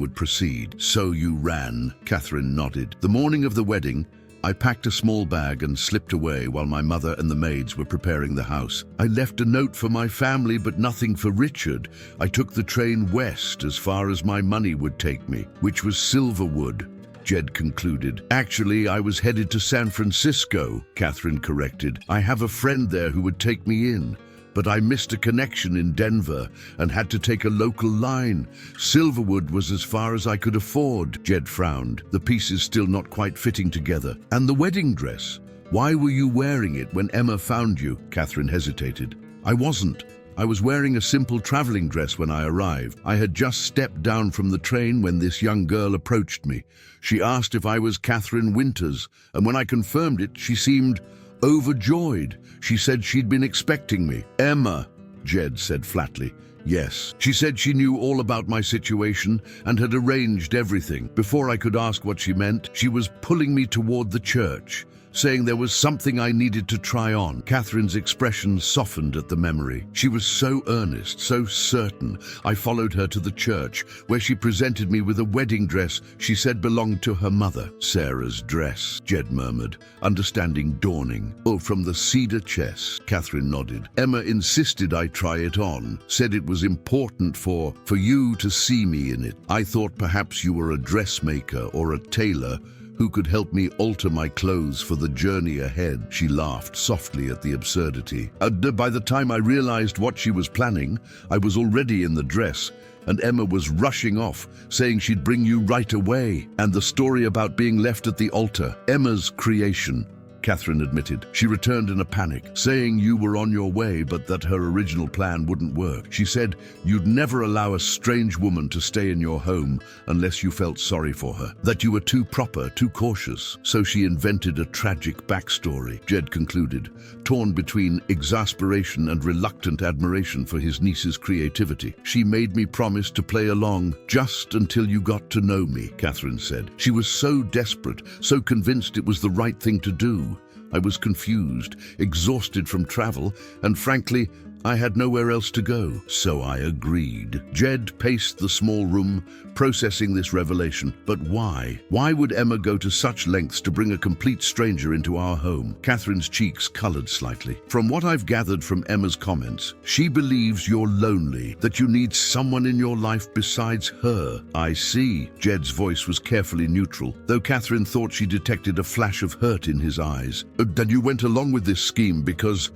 would proceed. So you ran, Catherine nodded. The morning of the wedding, I packed a small bag and slipped away while my mother and the maids were preparing the house. I left a note for my family, but nothing for Richard. I took the train west as far as my money would take me, which was Silverwood, Jed concluded. Actually, I was headed to San Francisco, Catherine corrected. I have a friend there who would take me in, but I missed a connection in Denver and had to take a local line. Silverwood was as far as I could afford. Jed frowned, the pieces still not quite fitting together. And the wedding dress? Why were you wearing it when Emma found you? Catherine hesitated. I wasn't. I was wearing a simple traveling dress when I arrived. I had just stepped down from the train when this young girl approached me. She asked if I was Catherine Winters, and when I confirmed it, she seemed overjoyed. She said she'd been expecting me. Emma, Jed said flatly. Yes. She said she knew all about my situation and had arranged everything. Before I could ask what she meant, she was pulling me toward the church, saying there was something I needed to try on. Catherine's expression softened at the memory. She was so earnest, so certain. I followed her to the church, where she presented me with a wedding dress she said belonged to her mother. Sarah's dress, Jed murmured, understanding dawning. Oh, from the cedar chest, Catherine nodded. Emma insisted I try it on, said it was important for you to see me in it. I thought perhaps you were a dressmaker or a tailor who could help me alter my clothes for the journey ahead. She laughed softly at the absurdity. By the time I realized what she was planning, I was already in the dress, and Emma was rushing off, saying she'd bring you right away. And the story about being left at the altar, Emma's creation, Catherine admitted. She returned in a panic, saying you were on your way, but that her original plan wouldn't work. She said you'd never allow a strange woman to stay in your home unless you felt sorry for her, that you were too proper, too cautious. So she invented a tragic backstory, Jed concluded, torn between exasperation and reluctant admiration for his niece's creativity. She made me promise to play along just until you got to know me, Catherine said. She was so desperate, so convinced it was the right thing to do. I was confused, exhausted from travel, and frankly, I had nowhere else to go, so I agreed. Jed paced the small room, processing this revelation. But why? Why would Emma go to such lengths to bring a complete stranger into our home? Catherine's cheeks colored slightly. From what I've gathered from Emma's comments, she believes you're lonely, that you need someone in your life besides her. I see. Jed's voice was carefully neutral, though Catherine thought she detected a flash of hurt in his eyes. Then you went along with this scheme because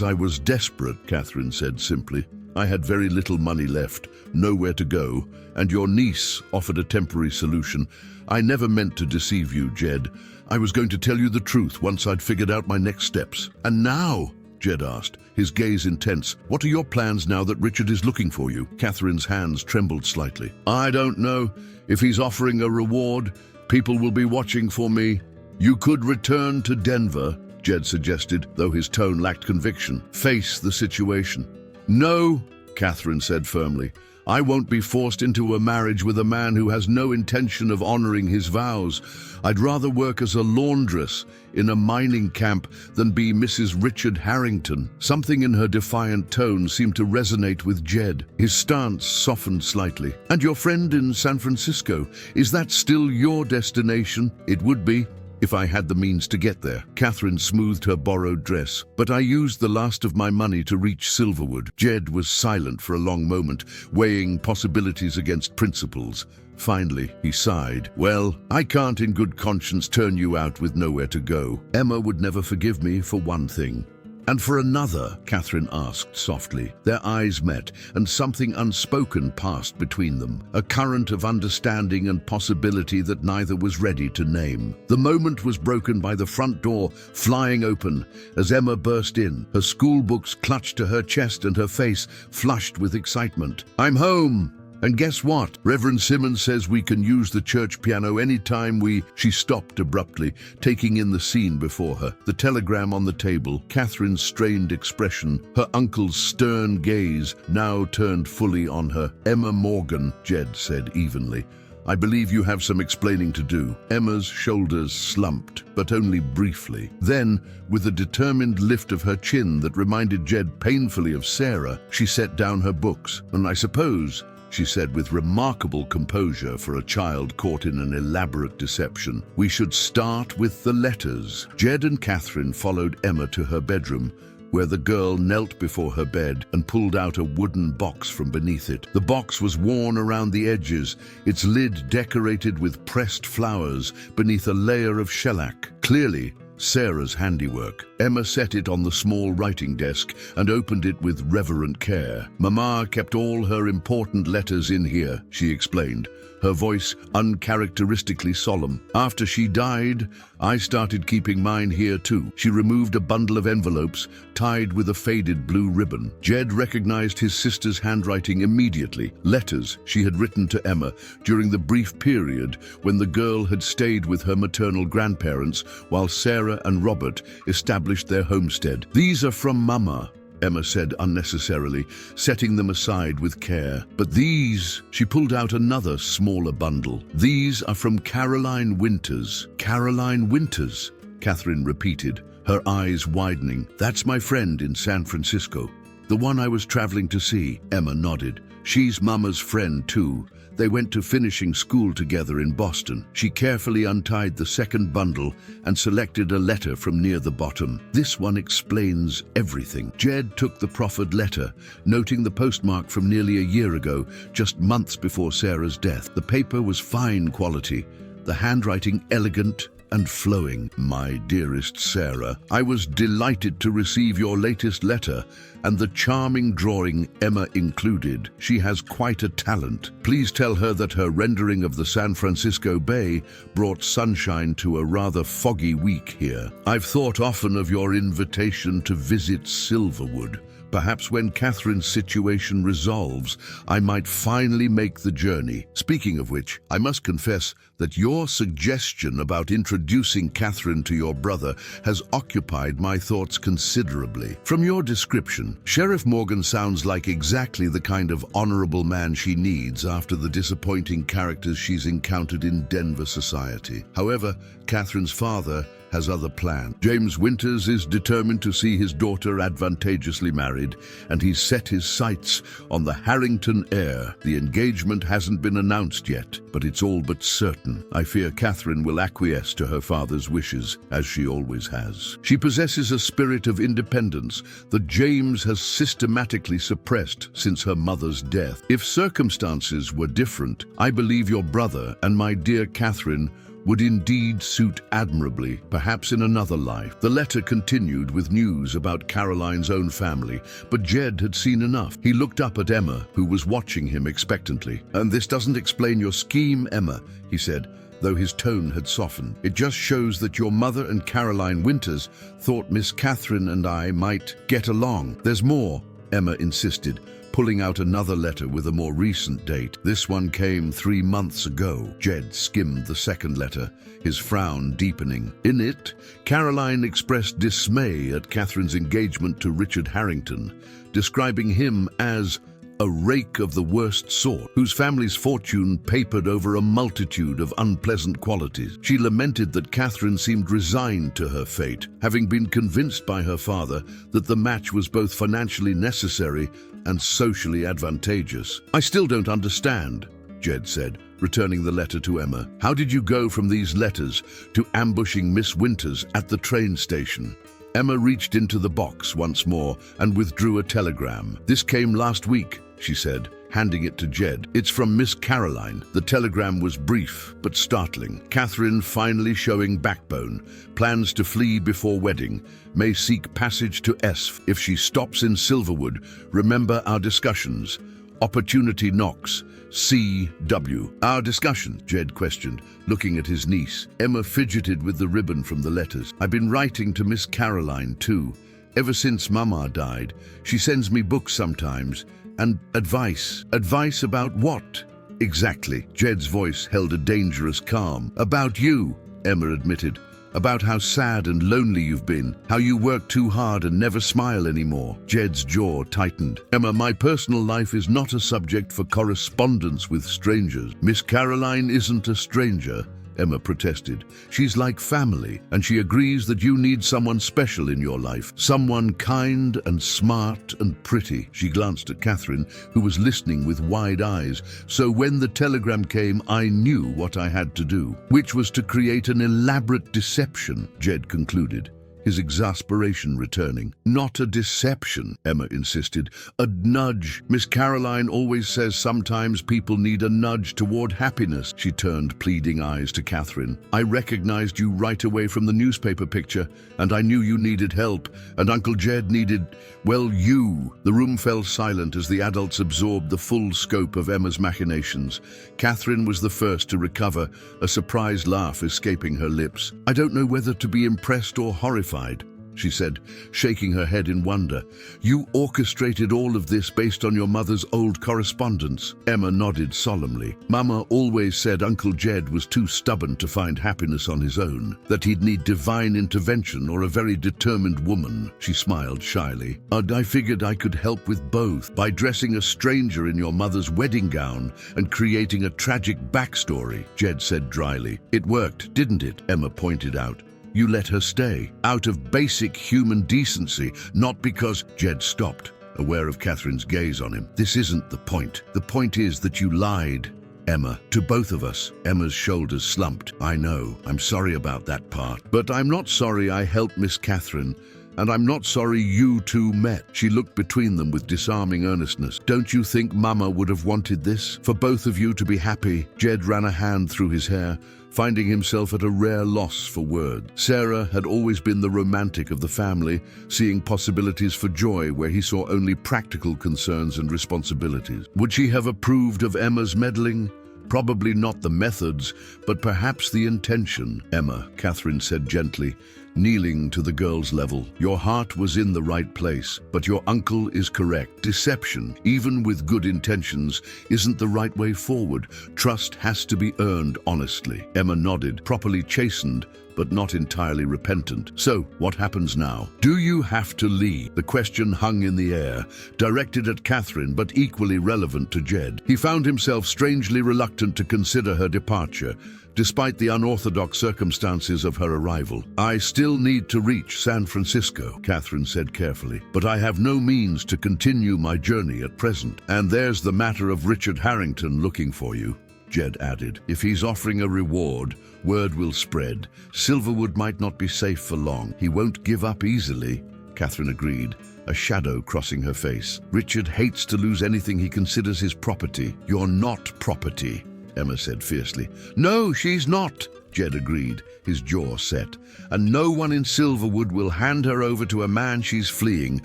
I was desperate, Catherine said simply. I had very little money left, nowhere to go, and your niece offered a temporary solution. I never meant to deceive you, Jed. I was going to tell you the truth once I'd figured out my next steps. And now? Jed asked, his gaze intense. What are your plans now that Richard is looking for you? Catherine's hands trembled slightly. I don't know. If he's offering a reward, people will be watching for me. You could return to Denver, Jed suggested, though his tone lacked conviction. Face the situation. No, Catherine said firmly. I won't be forced into a marriage with a man who has no intention of honoring his vows. I'd rather work as a laundress in a mining camp than be Mrs. Richard Harrington. Something in her defiant tone seemed to resonate with Jed. His stance softened slightly. And your friend in San Francisco, is that still your destination? It would be, if I had the means to get there. Catherine smoothed her borrowed dress. But I used the last of my money to reach Silverwood. Jed was silent for a long moment, weighing possibilities against principles. Finally, he sighed. Well, I can't in good conscience turn you out with nowhere to go. Emma would never forgive me for one thing. And for another, Catherine asked softly. Their eyes met, and something unspoken passed between them, a current of understanding and possibility that neither was ready to name. The moment was broken by the front door flying open as Emma burst in, her school books clutched to her chest and her face flushed with excitement. I'm home! And guess what? Reverend Simmons says we can use the church piano anytime She stopped abruptly, taking in the scene before her. The telegram on the table, Catherine's strained expression, her uncle's stern gaze now turned fully on her. Emma Morgan, Jed said evenly. I believe you have some explaining to do. Emma's shoulders slumped, but only briefly. Then, with a determined lift of her chin that reminded Jed painfully of Sarah, she set down her books. And I suppose, she said with remarkable composure for a child caught in an elaborate deception, we should start with the letters. Jed and Catherine followed Emma to her bedroom, where the girl knelt before her bed and pulled out a wooden box from beneath it. The box was worn around the edges, its lid decorated with pressed flowers beneath a layer of shellac. Clearly, Sarah's handiwork. Emma set it on the small writing desk and opened it with reverent care. Mama kept all her important letters in here, she explained, her voice uncharacteristically solemn. After she died, I started keeping mine here too. She removed a bundle of envelopes tied with a faded blue ribbon. Jed recognized his sister's handwriting immediately. Letters she had written to Emma during the brief period when the girl had stayed with her maternal grandparents while Sarah and Robert established their homestead. These are from Mama, Emma said unnecessarily, setting them aside with care. But these, she pulled out another smaller bundle. These are from Caroline Winters. Caroline Winters, Catherine repeated, her eyes widening. That's my friend in San Francisco. The one I was traveling to see. Emma nodded. She's Mama's friend too. They went to finishing school together in Boston. She carefully untied the second bundle and selected a letter from near the bottom. This one explains everything. Jed took the proffered letter, noting the postmark from nearly a year ago, just months before Sarah's death. The paper was fine quality, the handwriting elegant and flowing. My dearest Sarah, I was delighted to receive your latest letter and the charming drawing Emma included. She has quite a talent. Please tell her that her rendering of the San Francisco Bay brought sunshine to a rather foggy week here. I've thought often of your invitation to visit Silverwood. Perhaps when Catherine's situation resolves, I might finally make the journey. Speaking of which, I must confess that your suggestion about introducing Catherine to your brother has occupied my thoughts considerably. From your description, Sheriff Morgan sounds like exactly the kind of honorable man she needs after the disappointing characters she's encountered in Denver society. However, Catherine's father has other plans. James Winters is determined to see his daughter advantageously married, and he's set his sights on the Harrington heir. The engagement hasn't been announced yet, but it's all but certain. I fear Catherine will acquiesce to her father's wishes, as she always has. She possesses a spirit of independence that James has systematically suppressed since her mother's death. If circumstances were different, I believe your brother and my dear Catherine would indeed suit admirably, perhaps in another life. The letter continued with news about Caroline's own family, but Jed had seen enough. He looked up at Emma, who was watching him expectantly. "And this doesn't explain your scheme, Emma," he said, though his tone had softened. "It just shows that your mother and Caroline Winters thought Miss Catherine and I might get along." "There's more," Emma insisted, pulling out another letter with a more recent date. "This one came 3 months ago." Jed skimmed the second letter, his frown deepening. In it, Caroline expressed dismay at Catherine's engagement to Richard Harrington, describing him as a rake of the worst sort, whose family's fortune papered over a multitude of unpleasant qualities. She lamented that Catherine seemed resigned to her fate, having been convinced by her father that the match was both financially necessary and socially advantageous. "I still don't understand," Jed said, returning the letter to Emma. "How did you go from these letters to ambushing Miss Winters at the train station?" Emma reached into the box once more and withdrew a telegram. "This came last week," she said, handing it to Jed. "It's from Miss Caroline." The telegram was brief but startling. "Catherine finally showing backbone. Plans to flee before wedding. May seek passage to S. If she stops in Silverwood, remember our discussions. Opportunity knocks. C.W. "Our discussion?" Jed questioned, looking at his niece. Emma fidgeted with the ribbon from the letters. "I've been writing to Miss Caroline too. Ever since Mama died, she sends me books sometimes, and advice." "Advice about what exactly?" Jed's voice held a dangerous calm. "About you," Emma admitted. "About how sad and lonely you've been, how you work too hard and never smile anymore." Jed's jaw tightened. "Emma, my personal life is not a subject for correspondence with strangers." "Miss Caroline isn't a stranger," Emma protested. "She's like family, and she agrees that you need someone special in your life, someone kind and smart and pretty." She glanced at Catherine, who was listening with wide eyes. "So when the telegram came, I knew what I had to do, which was to create an elaborate deception," Jed concluded, his exasperation returning. "Not a deception," Emma insisted. "A nudge. Miss Caroline always says sometimes people need a nudge toward happiness." She turned pleading eyes to Catherine. "I recognized you right away from the newspaper picture, and I knew you needed help, and Uncle Jed needed, well, you." The room fell silent as the adults absorbed the full scope of Emma's machinations. Catherine was the first to recover, a surprised laugh escaping her lips. "I don't know whether to be impressed or horrified," she said, shaking her head in wonder. "You orchestrated all of this based on your mother's old correspondence." Emma nodded solemnly. "Mama always said Uncle Jed was too stubborn to find happiness on his own, that he'd need divine intervention or a very determined woman." She smiled shyly. "And I figured I could help with both, by dressing a stranger in your mother's wedding gown and creating a tragic backstory," Jed said dryly. "It worked, didn't it?" Emma pointed out. "You let her stay, out of basic human decency, not because—" Jed stopped, aware of Catherine's gaze on him. "This isn't the point. The point is that you lied, Emma, to both of us." Emma's shoulders slumped. "I know. I'm sorry about that part. But I'm not sorry I helped Miss Catherine, and I'm not sorry you two met." She looked between them with disarming earnestness. "Don't you think Mama would have wanted this? For both of you to be happy?" Jed ran a hand through his hair, finding himself at a rare loss for words. Sarah had always been the romantic of the family, seeing possibilities for joy where he saw only practical concerns and responsibilities. Would she have approved of Emma's meddling? Probably not the methods, but perhaps the intention. "Emma," Catherine said gently, kneeling to the girl's level, "your heart was in the right place, but your uncle is correct. Deception, even with good intentions, isn't the right way forward. Trust has to be earned honestly." Emma nodded, properly chastened, but not entirely repentant. "So, what happens now? Do you have to leave?" The question hung in the air, directed at Catherine but equally relevant to Jed. He found himself strangely reluctant to consider her departure, despite the unorthodox circumstances of her arrival. "I still need to reach San Francisco," Catherine said carefully, "but I have no means to continue my journey at present. And there's the matter of Richard Harrington looking for you," Jed added. "If he's offering a reward, word will spread. Silverwood might not be safe for long." "He won't give up easily," Catherine agreed, a shadow crossing her face. "Richard hates to lose anything he considers his property." "You're not property," Emma said fiercely. "No, she's not," Jed agreed, his jaw set. "And no one in Silverwood will hand her over to a man she's fleeing,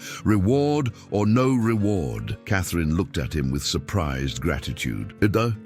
reward or no reward." Catherine looked at him with surprised gratitude.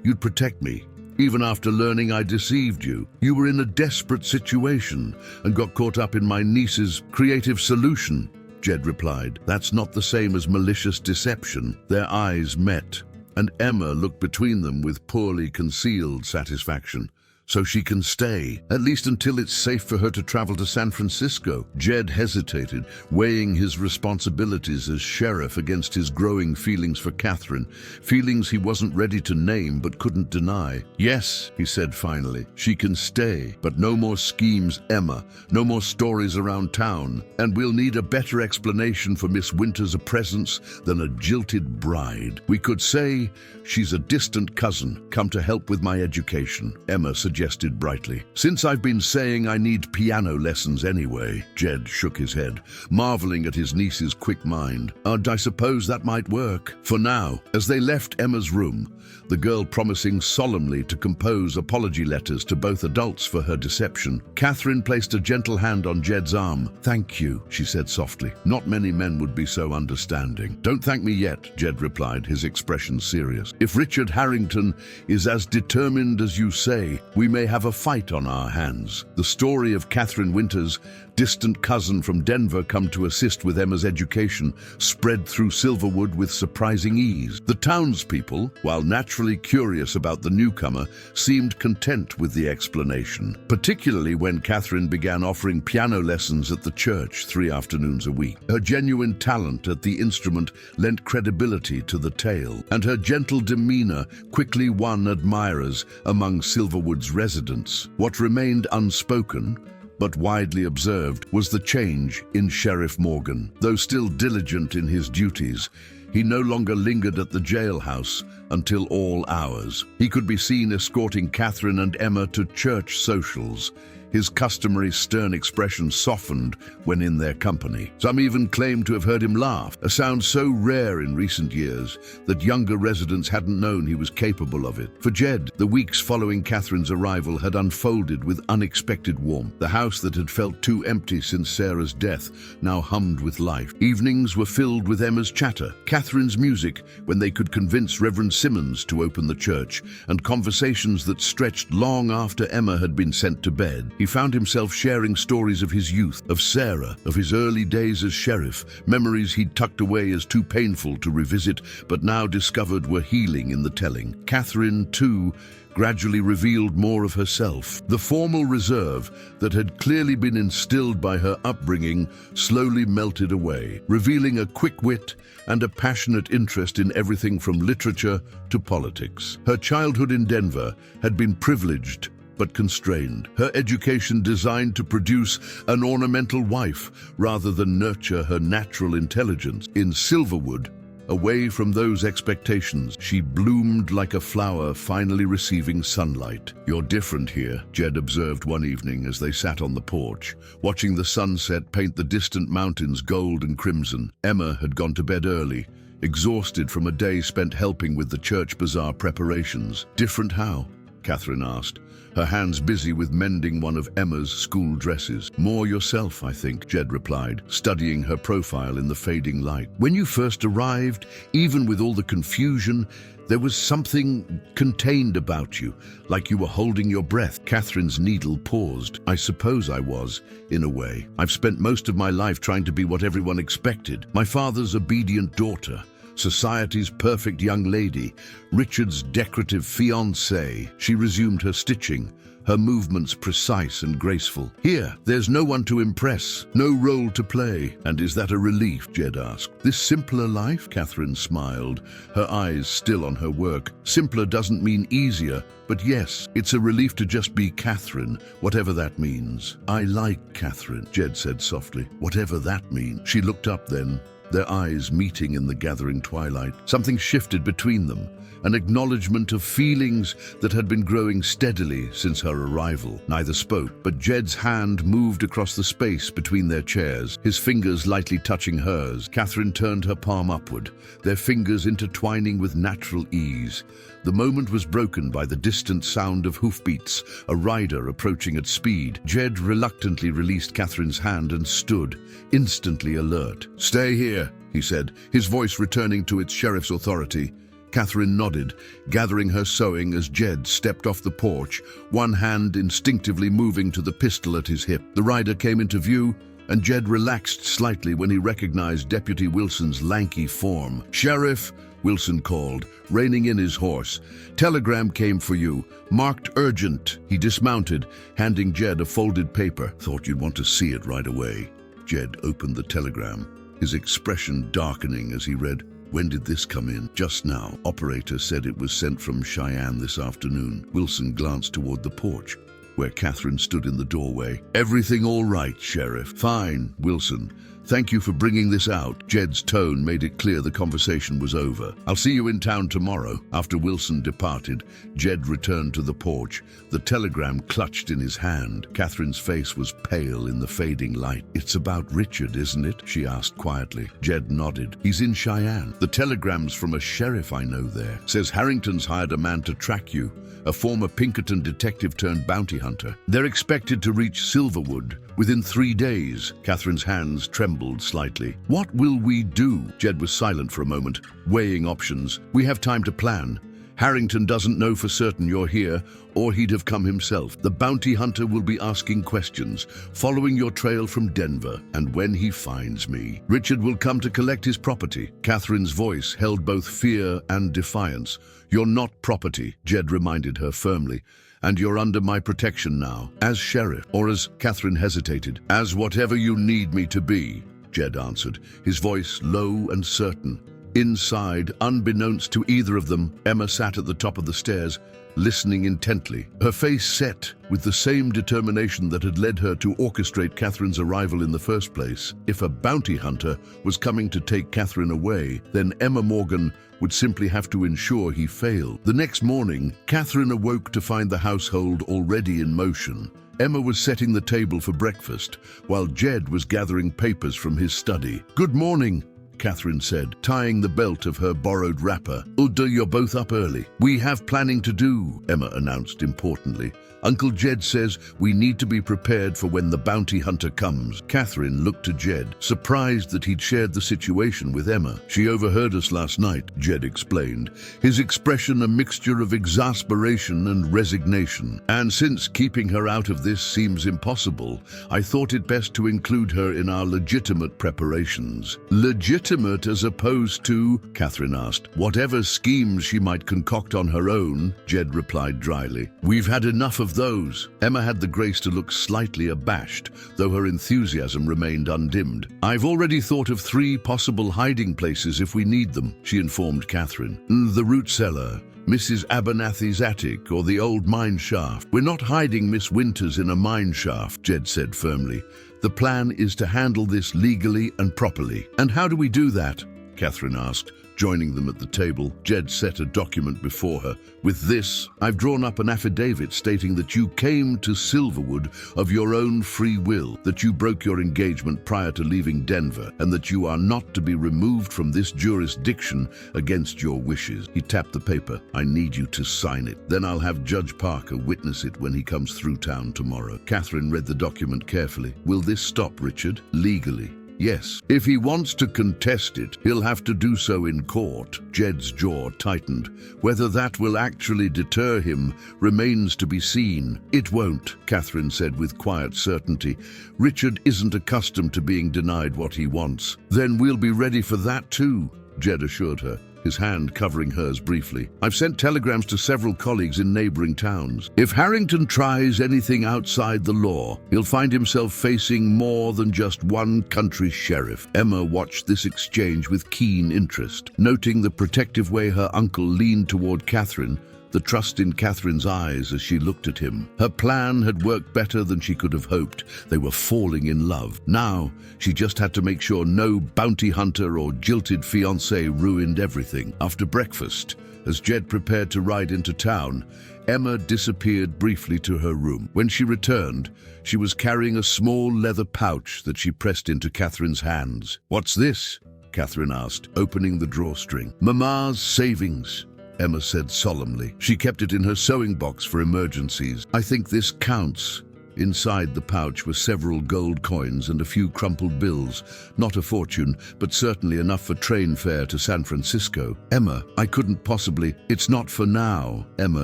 "You'd protect me, even after learning I deceived you. You were in a desperate situation and got caught up in my niece's creative solution," Jed replied. "That's not the same as malicious deception." Their eyes met, and Emma looked between them with poorly concealed satisfaction. "So she can stay, at least until it's safe for her to travel to San Francisco." Jed hesitated, weighing his responsibilities as sheriff against his growing feelings for Catherine, feelings he wasn't ready to name but couldn't deny. "Yes," he said finally, "she can stay, but no more schemes, Emma, no more stories around town, and we'll need a better explanation for Miss Winter's presence than a jilted bride. We could say she's a distant cousin, come to help with my education," Emma suggested brightly. "Since I've been saying I need piano lessons anyway," Jed shook his head, marveling at his niece's quick mind. "I suppose that might work." For now, as they left Emma's room, the girl promising solemnly to compose apology letters to both adults for her deception, Catherine placed a gentle hand on Jed's arm. "Thank you," she said softly. "Not many men would be so understanding." "Don't thank me yet," Jed replied, his expression serious. "If Richard Harrington is as determined as you say, we may have a fight on our hands." The story of Catherine Winter's distant cousin from Denver come to assist with Emma's education spread through Silverwood with surprising ease. The townspeople, while naturally curious about the newcomer, seemed content with the explanation, particularly when Catherine began offering piano lessons at the church 3 afternoons a week. Her genuine talent at the instrument lent credibility to the tale, and her gentle demeanor quickly won admirers among Silverwood's residents. What remained unspoken, but widely observed, was the change in Sheriff Morgan. Though still diligent in his duties, he no longer lingered at the jailhouse until all hours. He could be seen escorting Catherine and Emma to church socials. His customary stern expression softened when in their company. Some even claimed to have heard him laugh, a sound so rare in recent years that younger residents hadn't known he was capable of it. For Jed, the weeks following Catherine's arrival had unfolded with unexpected warmth. The house that had felt too empty since Sarah's death now hummed with life. Evenings were filled with Emma's chatter, Catherine's music when they could convince Reverend Simmons to open the church, and conversations that stretched long after Emma had been sent to bed. He found himself sharing stories of his youth, of Sarah, of his early days as sheriff, memories he'd tucked away as too painful to revisit, but now discovered were healing in the telling. Catherine, too, gradually revealed more of herself. The formal reserve that had clearly been instilled by her upbringing slowly melted away, revealing a quick wit and a passionate interest in everything from literature to politics. Her childhood in Denver had been privileged but constrained, her education designed to produce an ornamental wife rather than nurture her natural intelligence. In Silverwood, away from those expectations, she bloomed like a flower finally receiving sunlight. "You're different here," Jed observed one evening as they sat on the porch, watching the sunset paint the distant mountains gold and crimson. Emma had gone to bed early, exhausted from a day spent helping with the church bazaar preparations. "Different how?" Catherine asked, her hands busy with mending one of Emma's school dresses. "More yourself, I think," Jed replied, studying her profile in the fading light. "When you first arrived, even with all the confusion, there was something contained about you, like you were holding your breath." Catherine's needle paused. "I suppose I was, in a way. I've spent most of my life trying to be what everyone expected. My father's obedient daughter, society's perfect young lady, Richard's decorative fiancée." She resumed her stitching, her movements precise and graceful. "Here, there's no one to impress, no role to play." "And is that a relief?" Jed asked. "This simpler life?" Catherine smiled, her eyes still on her work. "Simpler doesn't mean easier, but yes, it's a relief to just be Catherine, whatever that means." "I like Catherine," Jed said softly. "Whatever that means." She looked up then, their eyes meeting in the gathering twilight. Something shifted between them, an acknowledgement of feelings that had been growing steadily since her arrival. Neither spoke, but Jed's hand moved across the space between their chairs, his fingers lightly touching hers. Catherine turned her palm upward, their fingers intertwining with natural ease. The moment was broken by the distant sound of hoofbeats, a rider approaching at speed. Jed reluctantly released Catherine's hand and stood, instantly alert. "Stay here," he said, his voice returning to its sheriff's authority. Catherine nodded, gathering her sewing as Jed stepped off the porch, one hand instinctively moving to the pistol at his hip. The rider came into view, and Jed relaxed slightly when he recognized Deputy Wilson's lanky form. "Sheriff," Wilson called, reining in his horse. "Telegram came for you, marked urgent." He dismounted, handing Jed a folded paper. "Thought you'd want to see it right away." Jed opened the telegram, his expression darkening as he read, "When did this come in?" "Just now. Operator said it was sent from Cheyenne this afternoon." Wilson glanced toward the porch, where Catherine stood in the doorway. "Everything all right, Sheriff?" "Fine, Wilson. Thank you for bringing this out." Jed's tone made it clear the conversation was over. "I'll see you in town tomorrow." After Wilson departed, Jed returned to the porch, the telegram clutched in his hand. Catherine's face was pale in the fading light. "It's about Richard, isn't it?" she asked quietly. Jed nodded. "He's in Cheyenne. The telegram's from a sheriff I know there. Says Harrington's hired a man to track you, a former Pinkerton detective turned bounty hunter. They're expected to reach Silverwood within 3 days. Catherine's hands trembled slightly. "What will we do?" Jed was silent for a moment, weighing options. "We have time to plan. Harrington doesn't know for certain you're here, or he'd have come himself. The bounty hunter will be asking questions, following your trail from Denver. And when he finds me, Richard will come to collect his property." Catherine's voice held both fear and defiance. "You're not property," Jed reminded her firmly. "And you're under my protection now, as sheriff," or as Catherine hesitated, "as whatever you need me to be," Jed answered, his voice low and certain. Inside, unbeknownst to either of them, Emma sat at the top of the stairs, listening intently, her face set with the same determination that had led her to orchestrate Catherine's arrival in the first place. If a bounty hunter was coming to take Catherine away, then Emma Morgan would simply have to ensure he failed. The next morning, Catherine awoke to find the household already in motion. Emma was setting the table for breakfast, while Jed was gathering papers from his study. "Good morning," Catherine said, tying the belt of her borrowed wrapper. "You're both up early." "We have planning to do," Emma announced importantly. "Uncle Jed says we need to be prepared for when the bounty hunter comes." Catherine looked to Jed, surprised that he'd shared the situation with Emma. "She overheard us last night," Jed explained, his expression a mixture of exasperation and resignation. "And since keeping her out of this seems impossible, I thought it best to include her in our legitimate preparations." "Legitimate as opposed to?" Catherine asked. "Whatever schemes she might concoct on her own," Jed replied dryly. "We've had enough of those." Emma had the grace to look slightly abashed, though her enthusiasm remained undimmed. "I've already thought of 3 possible hiding places if we need them," she informed Catherine. "The root cellar, Mrs. Abernathy's attic, or the old mine shaft." "We're not hiding Miss Winters in a mine shaft," Jed said firmly. "The plan is to handle this legally and properly." "And how do we do that?" Catherine asked, joining them at the table. Jed set a document before her. "With this, I've drawn up an affidavit stating that you came to Silverwood of your own free will, that you broke your engagement prior to leaving Denver, and that you are not to be removed from this jurisdiction against your wishes." He tapped the paper. "I need you to sign it. Then I'll have Judge Parker witness it when he comes through town tomorrow." Catherine read the document carefully. "Will this stop Richard? Legally?" "Yes. If he wants to contest it, he'll have to do so in court." Jed's jaw tightened. "Whether that will actually deter him remains to be seen." "It won't," Catherine said with quiet certainty. "Richard isn't accustomed to being denied what he wants." "Then we'll be ready for that too," Jed assured her. his hand covering hers briefly. "I've sent telegrams to several colleagues in neighboring towns. If Harrington tries anything outside the law, he'll find himself facing more than just one country sheriff." Emma watched this exchange with keen interest, noting the protective way her uncle leaned toward Catherine, the trust in Catherine's eyes as she looked at him. Her plan had worked better than she could have hoped. They were falling in love. Now, she just had to make sure no bounty hunter or jilted fiancé ruined everything. After breakfast, as Jed prepared to ride into town, Emma disappeared briefly to her room. When she returned, she was carrying a small leather pouch that she pressed into Catherine's hands. "What's this?" Catherine asked, opening the drawstring. "Mama's savings," Emma said solemnly. She kept it in her sewing box for emergencies. "I think this counts." Inside the pouch were several gold coins and a few crumpled bills. Not a fortune, but certainly enough for train fare to San Francisco. "Emma, I couldn't possibly—" "It's not for now," Emma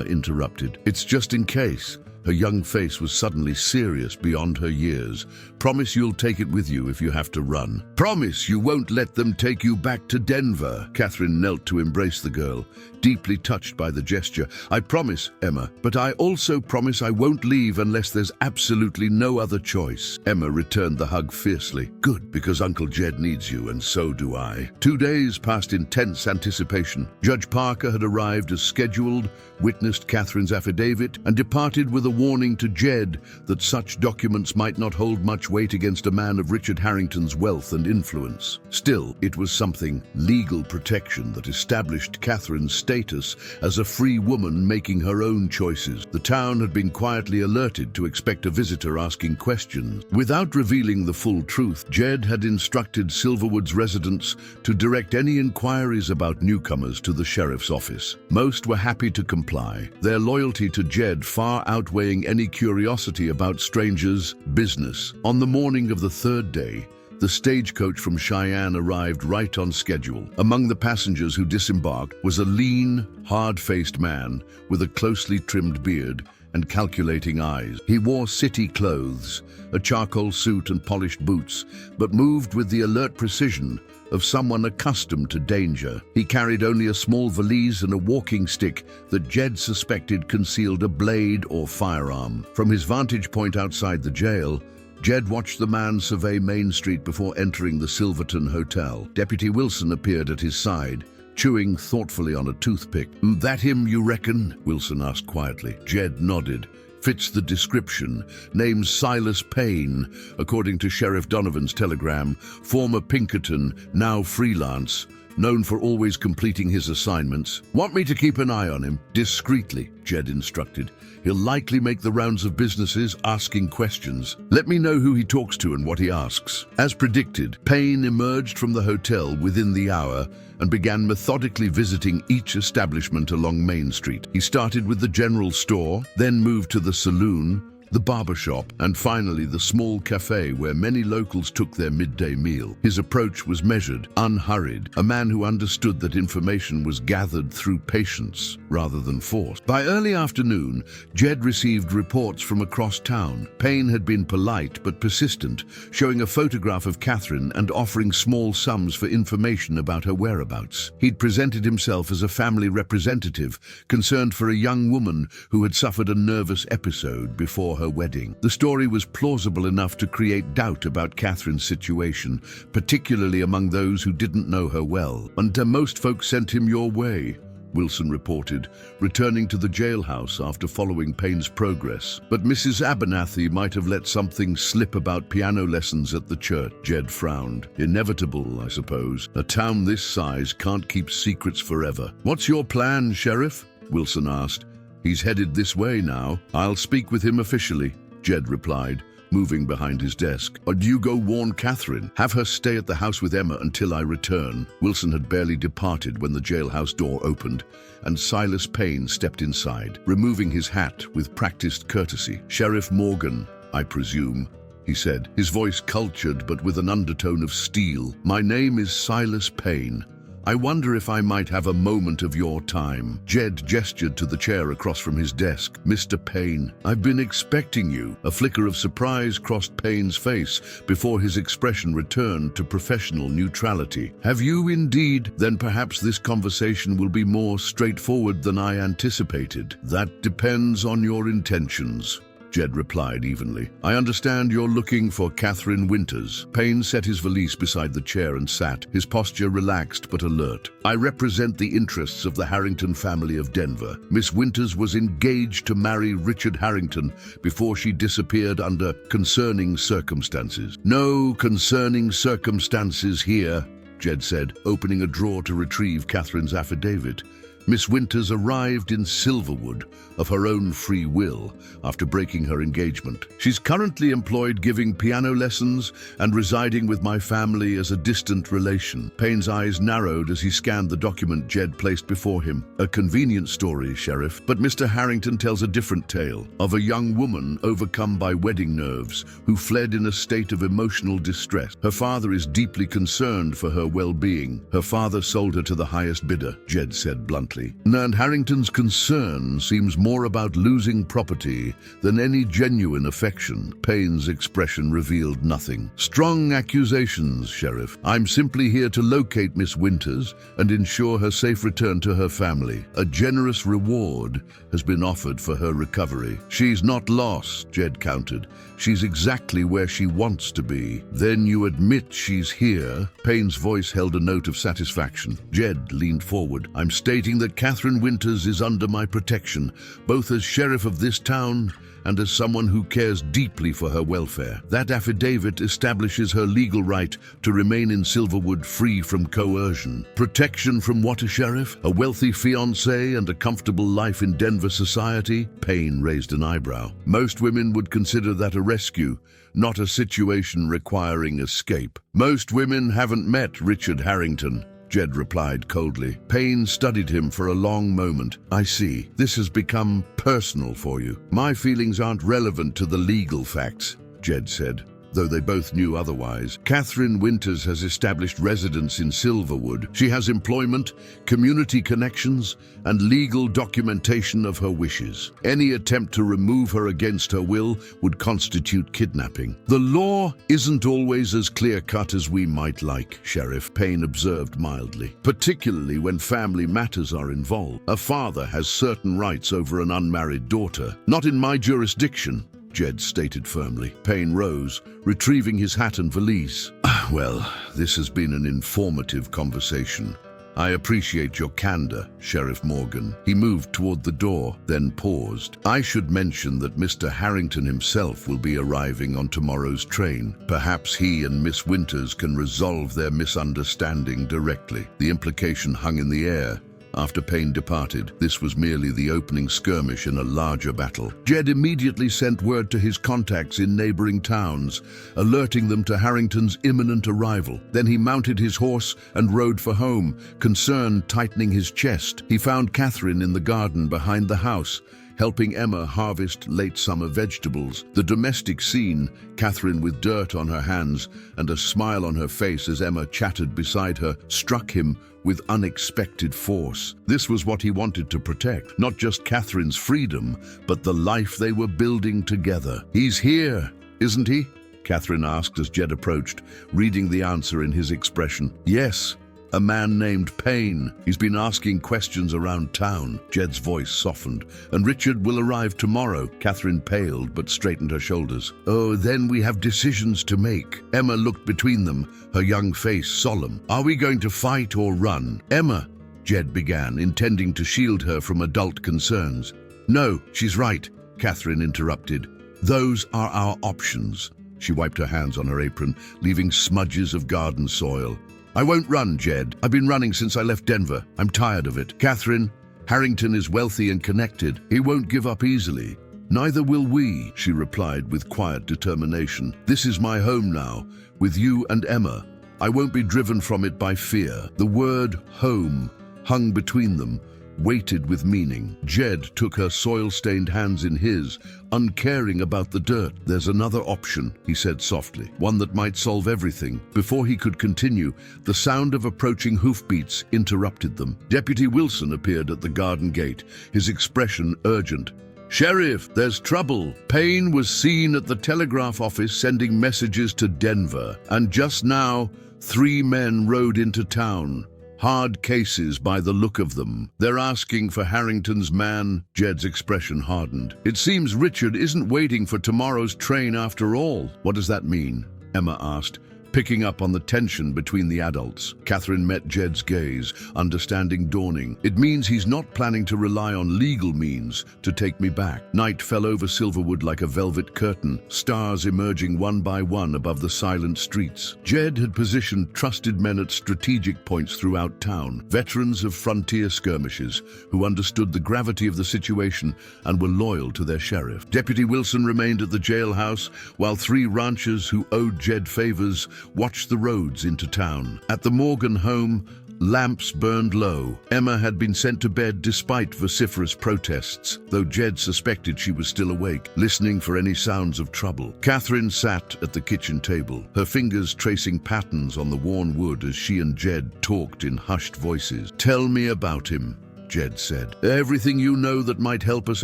interrupted. "It's just in case." Her young face was suddenly serious beyond her years. "Promise you'll take it with you if you have to run. Promise you won't let them take you back to Denver." Catherine knelt to embrace the girl, deeply touched by the gesture. "I promise, Emma, but I also promise I won't leave unless there's absolutely no other choice." Emma returned the hug fiercely. "Good, because Uncle Jed needs you, and so do I." 2 days passed in tense anticipation. Judge Parker had arrived as scheduled, witnessed Catherine's affidavit, and departed with a warning to Jed that such documents might not hold much weight against a man of Richard Harrington's wealth and influence. Still, it was something, legal protection that established Catherine's status as a free woman making her own choices. The town had been quietly alerted to expect a visitor asking questions. Without revealing the full truth, Jed had instructed Silverwood's residents to direct any inquiries about newcomers to the sheriff's office. Most were happy to comply, their loyalty to Jed far outweighing any curiosity about strangers' business. On the morning of the 3rd day, the stagecoach from Cheyenne arrived right on schedule. Among the passengers who disembarked was a lean, hard-faced man with a closely trimmed beard and calculating eyes. He wore city clothes, a charcoal suit and polished boots, but moved with the alert precision of someone accustomed to danger. He carried only a small valise and a walking stick that Jed suspected concealed a blade or firearm. From his vantage point outside the jail, Jed watched the man survey Main Street before entering the Silverton Hotel. Deputy Wilson appeared at his side, chewing thoughtfully on a toothpick. "That him, you reckon?" Wilson asked quietly. Jed nodded. "Fits the description. Name's Silas Payne, according to Sheriff Donovan's telegram. Former Pinkerton, now freelance. Known for always completing his assignments. Want me to keep an eye on him?" "Discreetly," Jed instructed. "He'll likely make the rounds of businesses, asking questions. Let me know who he talks to and what he asks." As predicted, Payne emerged from the hotel within the hour and began methodically visiting each establishment along Main Street. He started with the general store, then moved to the saloon, the barbershop, and finally the small cafe where many locals took their midday meal. His approach was measured, unhurried, a man who understood that information was gathered through patience rather than force. By early afternoon, Jed received reports from across town. Payne had been polite but persistent, showing a photograph of Catherine and offering small sums for information about her whereabouts. He'd presented himself as a family representative, concerned for a young woman who had suffered a nervous episode before her wedding. The story was plausible enough to create doubt about Catherine's situation, particularly among those who didn't know her well. "And most folks sent him your way," Wilson reported, returning to the jailhouse after following Payne's progress. "But Mrs. Abernathy might have let something slip about piano lessons at the church." Jed frowned. "Inevitable, I suppose. A town this size can't keep secrets forever." "What's your plan, Sheriff?" Wilson asked. "He's headed this way now. I'll speak with him officially," Jed replied, moving behind his desk. "Or do you go warn Catherine? Have her stay at the house with Emma until I return." Wilson had barely departed when the jailhouse door opened, and Silas Payne stepped inside, removing his hat with practiced courtesy. "Sheriff Morgan, I presume," he said, his voice cultured but with an undertone of steel. "My name is Silas Payne. I wonder if I might have a moment of your time. Jed gestured to the chair across from his desk. Mr. Payne, I've been expecting you. A flicker of surprise crossed Payne's face before his expression returned to professional neutrality. Have you indeed? Then perhaps this conversation will be more straightforward than I anticipated. That depends on your intentions, Jed replied evenly. I understand you're looking for Catherine Winters. Payne set his valise beside the chair and sat, his posture relaxed but alert. I represent the interests of the Harrington family of Denver. Miss Winters was engaged to marry Richard Harrington before she disappeared under concerning circumstances. No concerning circumstances here, Jed said, opening a drawer to retrieve Catherine's affidavit. Miss Winters arrived in Silverwood of her own free will after breaking her engagement. She's currently employed giving piano lessons and residing with my family as a distant relation. Payne's eyes narrowed as he scanned the document Jed placed before him. A convenient story, Sheriff, but Mr. Harrington tells a different tale of a young woman overcome by wedding nerves who fled in a state of emotional distress. Her father is deeply concerned for her well-being. Her father sold her to the highest bidder, Jed said bluntly. And Harrington's concern seems more about losing property than any genuine affection. Payne's expression revealed nothing. Strong accusations, Sheriff. I'm simply here to locate Miss Winters and ensure her safe return to her family. A generous reward has been offered for her recovery. She's not lost, Jed countered. She's exactly where she wants to be. Then you admit she's here? Payne's voice held a note of satisfaction. Jed leaned forward. I'm stating that Catherine Winters is under my protection, both as sheriff of this town and as someone who cares deeply for her welfare. That affidavit establishes her legal right to remain in Silverwood free from coercion. Protection from what, a sheriff? A wealthy fiancé and a comfortable life in Denver society? Payne raised an eyebrow. Most women would consider that a rescue, not a situation requiring escape. Most women haven't met Richard Harrington, Jed replied coldly. Payne studied him for a long moment. I see. This has become personal for you. My feelings aren't relevant to the legal facts, Jed said, though they both knew otherwise. Catherine Winters has established residence in Silverwood. She has employment, community connections, and legal documentation of her wishes. Any attempt to remove her against her will would constitute kidnapping. The law isn't always as clear-cut as we might like, Sheriff, Payne observed mildly, particularly when family matters are involved. A father has certain rights over an unmarried daughter. Not in my jurisdiction, Jed stated firmly. Payne rose, retrieving his hat and valise. Well, this has been an informative conversation. I appreciate your candor, Sheriff Morgan. He moved toward the door, then paused. I should mention that Mr. Harrington himself will be arriving on tomorrow's train. Perhaps he and Miss Winters can resolve their misunderstanding directly. The implication hung in the air. After Payne departed, this was merely the opening skirmish in a larger battle. Jed immediately sent word to his contacts in neighboring towns, alerting them to Harrington's imminent arrival. Then he mounted his horse and rode for home, concern tightening his chest. He found Catherine in the garden behind the house, helping Emma harvest late summer vegetables. The domestic scene, Catherine with dirt on her hands and a smile on her face as Emma chattered beside her, struck him with unexpected force. This was what he wanted to protect, not just Catherine's freedom, but the life they were building together. He's here, isn't he? Catherine asked as Jed approached, reading the answer in his expression. Yes. A man named Payne. He's been asking questions around town. Jed's voice softened. And Richard will arrive tomorrow. Catherine paled but straightened her shoulders. Oh, then we have decisions to make. Emma looked between them, her young face solemn. Are we going to fight or run? Emma, Jed began, intending to shield her from adult concerns. No, she's right, Catherine interrupted. Those are our options. She wiped her hands on her apron, leaving smudges of garden soil. I won't run, Jed. I've been running since I left Denver. I'm tired of it. Catherine, Harrington is wealthy and connected. He won't give up easily. Neither will we, she replied with quiet determination. This is my home now, with you and Emma. I won't be driven from it by fear. The word home hung between them, weighted with meaning. Jed took her soil-stained hands in his, uncaring about the dirt. "There's another option," he said softly, "one that might solve everything." Before he could continue, the sound of approaching hoofbeats interrupted them. Deputy Wilson appeared at the garden gate, his expression urgent. "Sheriff, there's trouble." Payne was seen at the telegraph office sending messages to Denver, and just now, 3 men rode into town. Hard cases by the look of them. "They're asking for Harrington's man." Jed's expression hardened. "It seems Richard isn't waiting for tomorrow's train after all." "What does that mean?" Emma asked, picking up on the tension between the adults. Catherine met Jed's gaze, understanding dawning. "It means he's not planning to rely on legal means to take me back." Night fell over Silverwood like a velvet curtain, stars emerging one by one above the silent streets. Jed had positioned trusted men at strategic points throughout town, veterans of frontier skirmishes who understood the gravity of the situation and were loyal to their sheriff. Deputy Wilson remained at the jailhouse, while 3 ranchers who owed Jed favors watched the roads into town. At the Morgan home, lamps burned low. Emma had been sent to bed despite vociferous protests, though Jed suspected she was still awake, listening for any sounds of trouble. Catherine sat at the kitchen table, her fingers tracing patterns on the worn wood as she and Jed talked in hushed voices. "Tell me about him," Jed said. "Everything you know that might help us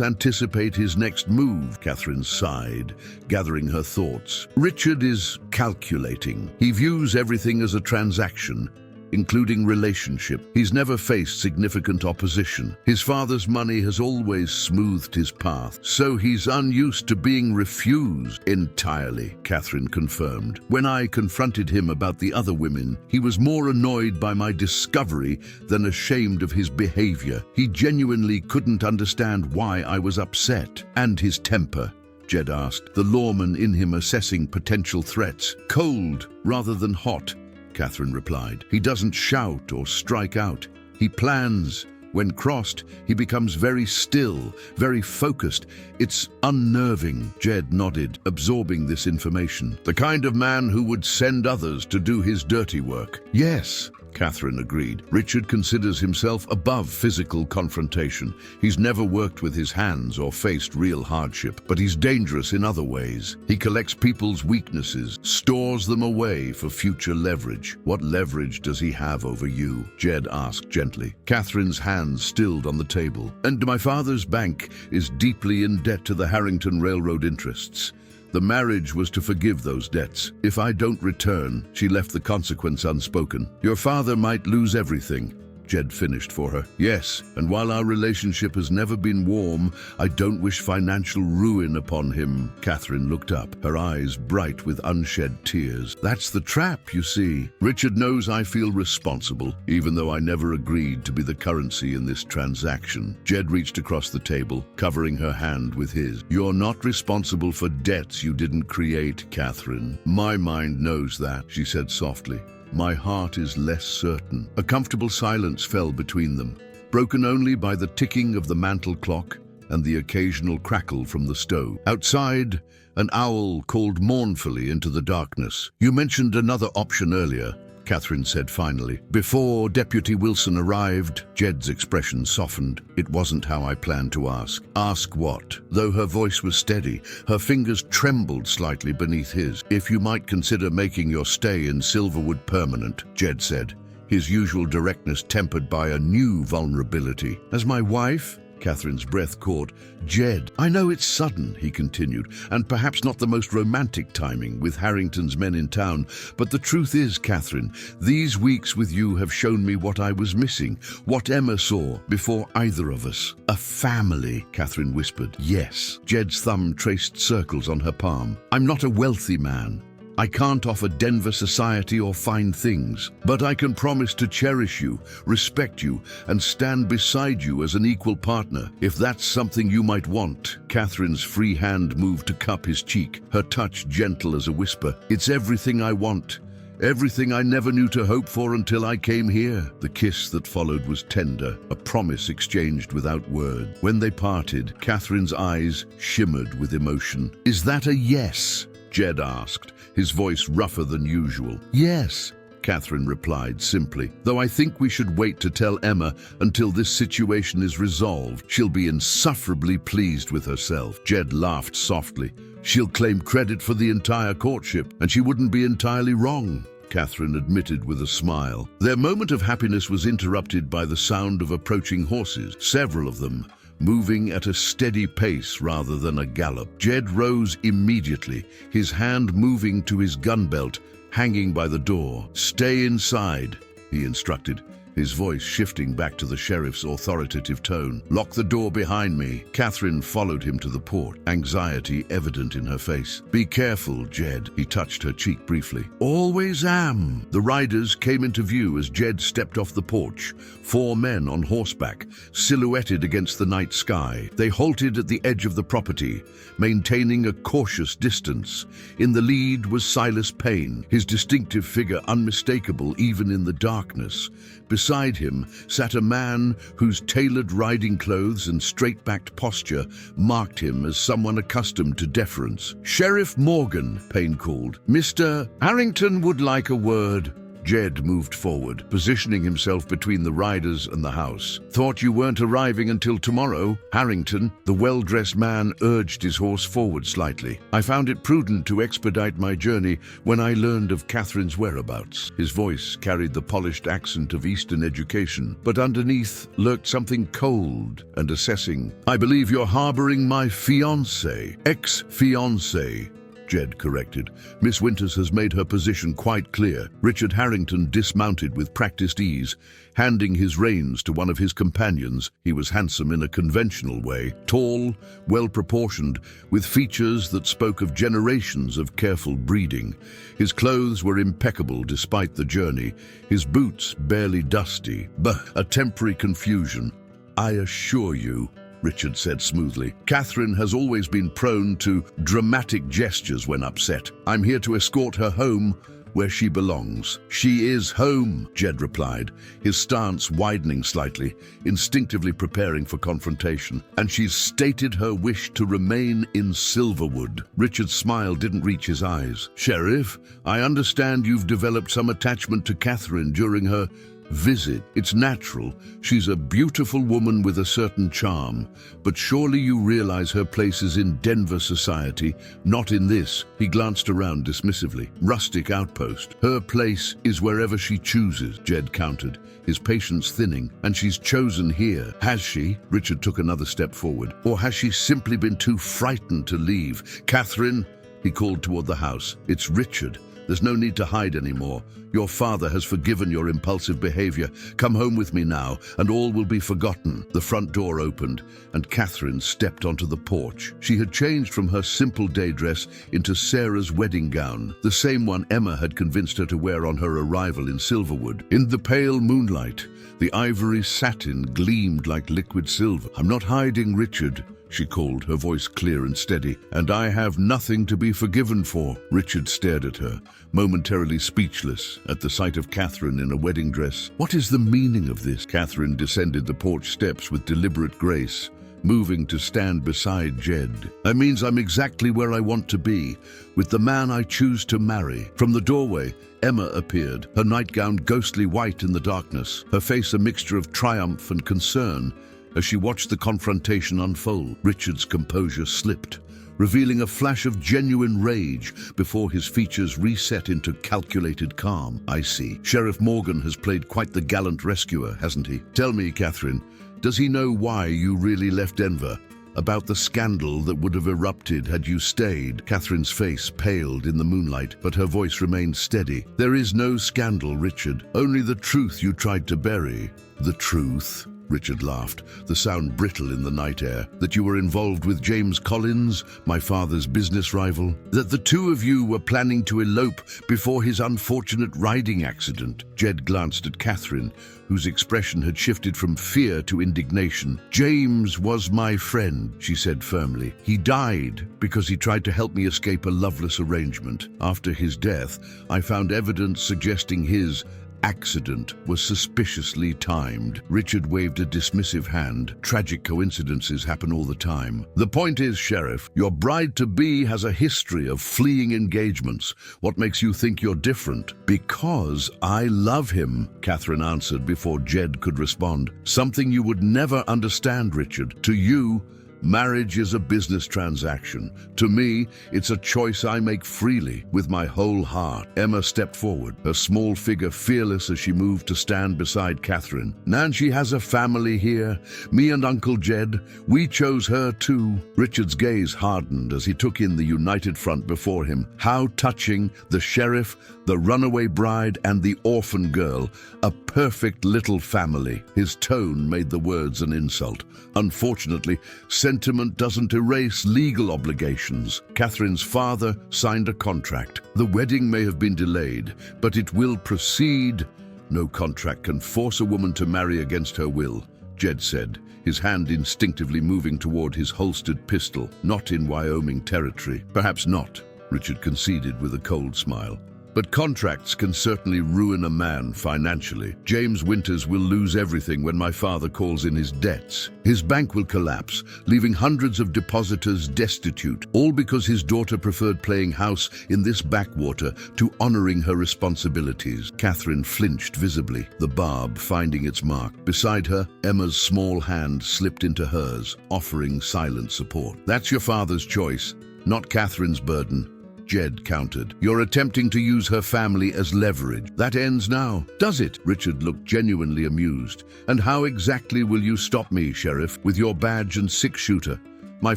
anticipate his next move." Catherine sighed, gathering her thoughts. "Richard is calculating. He views everything as a transaction, including relationship. He's never faced significant opposition. His father's money has always smoothed his path, so he's unused to being refused." "Entirely," Catherine confirmed. "When I confronted him about the other women, he was more annoyed by my discovery than ashamed of his behavior. He genuinely couldn't understand why I was upset." "And his temper?" Jed asked, the lawman in him assessing potential threats. "Cold rather than hot," Catherine replied. "He doesn't shout or strike out. He plans. When crossed, he becomes very still, very focused. It's unnerving." Jed nodded, absorbing this information. "The kind of man who would send others to do his dirty work." "Yes," Catherine agreed. "Richard considers himself above physical confrontation. He's never worked with his hands or faced real hardship, but he's dangerous in other ways. He collects people's weaknesses, stores them away for future leverage." "What leverage does he have over you?" Jed asked gently. Catherine's hands stilled on the table. "And my father's bank is deeply in debt to the Harrington Railroad interests. The marriage was to forgive those debts. If I don't return," she left the consequence unspoken. "Your father might lose everything," Jed finished for her. "Yes, and while our relationship has never been warm, I don't wish financial ruin upon him." Catherine looked up, her eyes bright with unshed tears. "That's the trap, you see. Richard knows I feel responsible, even though I never agreed to be the currency in this transaction." Jed reached across the table, covering her hand with his. "You're not responsible for debts you didn't create, Catherine. My mind knows that," she said softly. "My heart is less certain." A comfortable silence fell between them, broken only by the ticking of the mantel clock and the occasional crackle from the stove. Outside, an owl called mournfully into the darkness. "You mentioned another option earlier," Catherine said finally. "Before Deputy Wilson arrived," Jed's expression softened. "It wasn't how I planned to ask." "Ask what?" Though her voice was steady, her fingers trembled slightly beneath his. "If you might consider making your stay in Silverwood permanent," Jed said, his usual directness tempered by a new vulnerability. "As my wife?" Catherine's breath caught. "Jed, I know it's sudden," he continued, "and perhaps not the most romantic timing with Harrington's men in town, but the truth is, Catherine, these weeks with you have shown me what I was missing, what Emma saw before either of us." "A family," Catherine whispered. "Yes." Jed's thumb traced circles on her palm. "I'm not a wealthy man. I can't offer Denver society or fine things, but I can promise to cherish you, respect you, and stand beside you as an equal partner, if that's something you might want." Catherine's free hand moved to cup his cheek, her touch gentle as a whisper. "It's everything I want. Everything I never knew to hope for until I came here." The kiss that followed was tender, a promise exchanged without word. When they parted, Catherine's eyes shimmered with emotion. "Is that a yes?" Jed asked, his voice rougher than usual. "Yes," Catherine replied simply. Though I think we should wait to tell Emma until this situation is resolved. She'll be insufferably pleased with herself. Jed laughed softly. She'll claim credit for the entire courtship, and she wouldn't be entirely wrong, Catherine admitted with a smile. Their moment of happiness was interrupted by the sound of approaching horses, several of them, moving at a steady pace rather than a gallop. Jed rose immediately, his hand moving to his gun belt, hanging by the door. "Stay inside," he instructed, his voice shifting back to the sheriff's authoritative tone. "Lock the door behind me." Catherine followed him to the porch, anxiety evident in her face. "Be careful, Jed." He touched her cheek briefly. "Always am." The riders came into view as Jed stepped off the porch, 4 men on horseback, silhouetted against the night sky. They halted at the edge of the property, maintaining a cautious distance. In the lead was Silas Payne, his distinctive figure unmistakable even in the darkness. Beside him sat a man whose tailored riding clothes and straight-backed posture marked him as someone accustomed to deference. "Sheriff Morgan," Payne called. "Mr. Harrington would like a word." Jed moved forward, positioning himself between the riders and the house. "Thought you weren't arriving until tomorrow, Harrington." The well-dressed man urged his horse forward slightly. "I found it prudent to expedite my journey when I learned of Catherine's whereabouts." His voice carried the polished accent of Eastern education, but underneath lurked something cold and assessing. "I believe you're harboring my fiancée." "Ex-fiancée," Jed corrected. "Miss Winters has made her position quite clear." Richard Harrington dismounted with practiced ease, handing his reins to one of his companions. He was handsome in a conventional way, tall, well-proportioned, with features that spoke of generations of careful breeding. His clothes were impeccable despite the journey, his boots barely dusty, but a temporary confusion. "I assure you," Richard said smoothly, "Catherine has always been prone to dramatic gestures when upset. I'm here to escort her home where she belongs." "She is home," Jed replied, his stance widening slightly, instinctively preparing for confrontation. "And she's stated her wish to remain in Silverwood." Richard's smile didn't reach his eyes. "Sheriff, I understand you've developed some attachment to Catherine during her visit. It's natural. She's a beautiful woman with a certain charm, but surely you realize her place is in Denver society, not in this." He glanced around dismissively. "Rustic outpost. Her place is wherever she chooses," Jed countered, his patience thinning. "And she's chosen here. Has she?" Richard took another step forward. "Or has she simply been too frightened to leave?" "Catherine," he called toward the house. "It's Richard. There's no need to hide anymore. Your father has forgiven your impulsive behavior. Come home with me now, and all will be forgotten." The front door opened, and Catherine stepped onto the porch. She had changed from her simple day dress into Sarah's wedding gown, the same one Emma had convinced her to wear on her arrival in Silverwood. In the pale moonlight, the ivory satin gleamed like liquid silver. "I'm not hiding, Richard," she called, her voice clear and steady. "And I have nothing to be forgiven for." Richard stared at her, momentarily speechless at the sight of Catherine in a wedding dress. "What is the meaning of this?" Catherine descended the porch steps with deliberate grace, moving to stand beside Jed. "That means I'm exactly where I want to be, with the man I choose to marry." From the doorway, Emma appeared, her nightgown ghostly white in the darkness, her face a mixture of triumph and concern. As she watched the confrontation unfold, Richard's composure slipped, revealing a flash of genuine rage before his features reset into calculated calm. "I see. Sheriff Morgan has played quite the gallant rescuer, hasn't he? Tell me, Catherine, does he know why you really left Denver? About the scandal that would have erupted had you stayed?" Catherine's face paled in the moonlight, but her voice remained steady. "There is no scandal, Richard. Only the truth you tried to bury." "The truth?" Richard laughed, the sound brittle in the night air. "That you were involved with James Collins, my father's business rival? That the two of you were planning to elope before his unfortunate riding accident?" Jed glanced at Catherine, whose expression had shifted from fear to indignation. "James was my friend," she said firmly. "He died because he tried to help me escape a loveless arrangement. After his death, I found evidence suggesting his accident was suspiciously timed. Richard waved a dismissive hand. Tragic coincidences happen all the time. The point is, Sheriff, your bride-to-be has a history of fleeing engagements. What makes you think you're different? Because I love him, Catherine answered before Jed could respond. Something you would never understand, Richard. To you, marriage is a business transaction. To me, it's a choice I make freely, with my whole heart. Emma stepped forward, her small figure fearless as she moved to stand beside Catherine. And she has a family here. Me and Uncle Jed, we chose her too. Richard's gaze hardened as he took in the united front before him. How touching, the sheriff, the runaway bride, and the orphan girl. A perfect little family. His tone made the words an insult. Unfortunately, sentiment doesn't erase legal obligations. Catherine's father signed a contract. The wedding may have been delayed, but it will proceed. No contract can force a woman to marry against her will, Jed said, his hand instinctively moving toward his holstered pistol. Not in Wyoming territory. Perhaps not, Richard conceded with a cold smile. But contracts can certainly ruin a man financially. James Winters will lose everything when my father calls in his debts. His bank will collapse, leaving hundreds of depositors destitute, all because his daughter preferred playing house in this backwater to honoring her responsibilities. Catherine flinched visibly, the barb finding its mark. Beside her, Emma's small hand slipped into hers, offering silent support. That's your father's choice, not Catherine's burden, Jed countered. You're attempting to use her family as leverage. That ends now, does it? Richard looked genuinely amused. And how exactly will you stop me, Sheriff, with your badge and six-shooter? My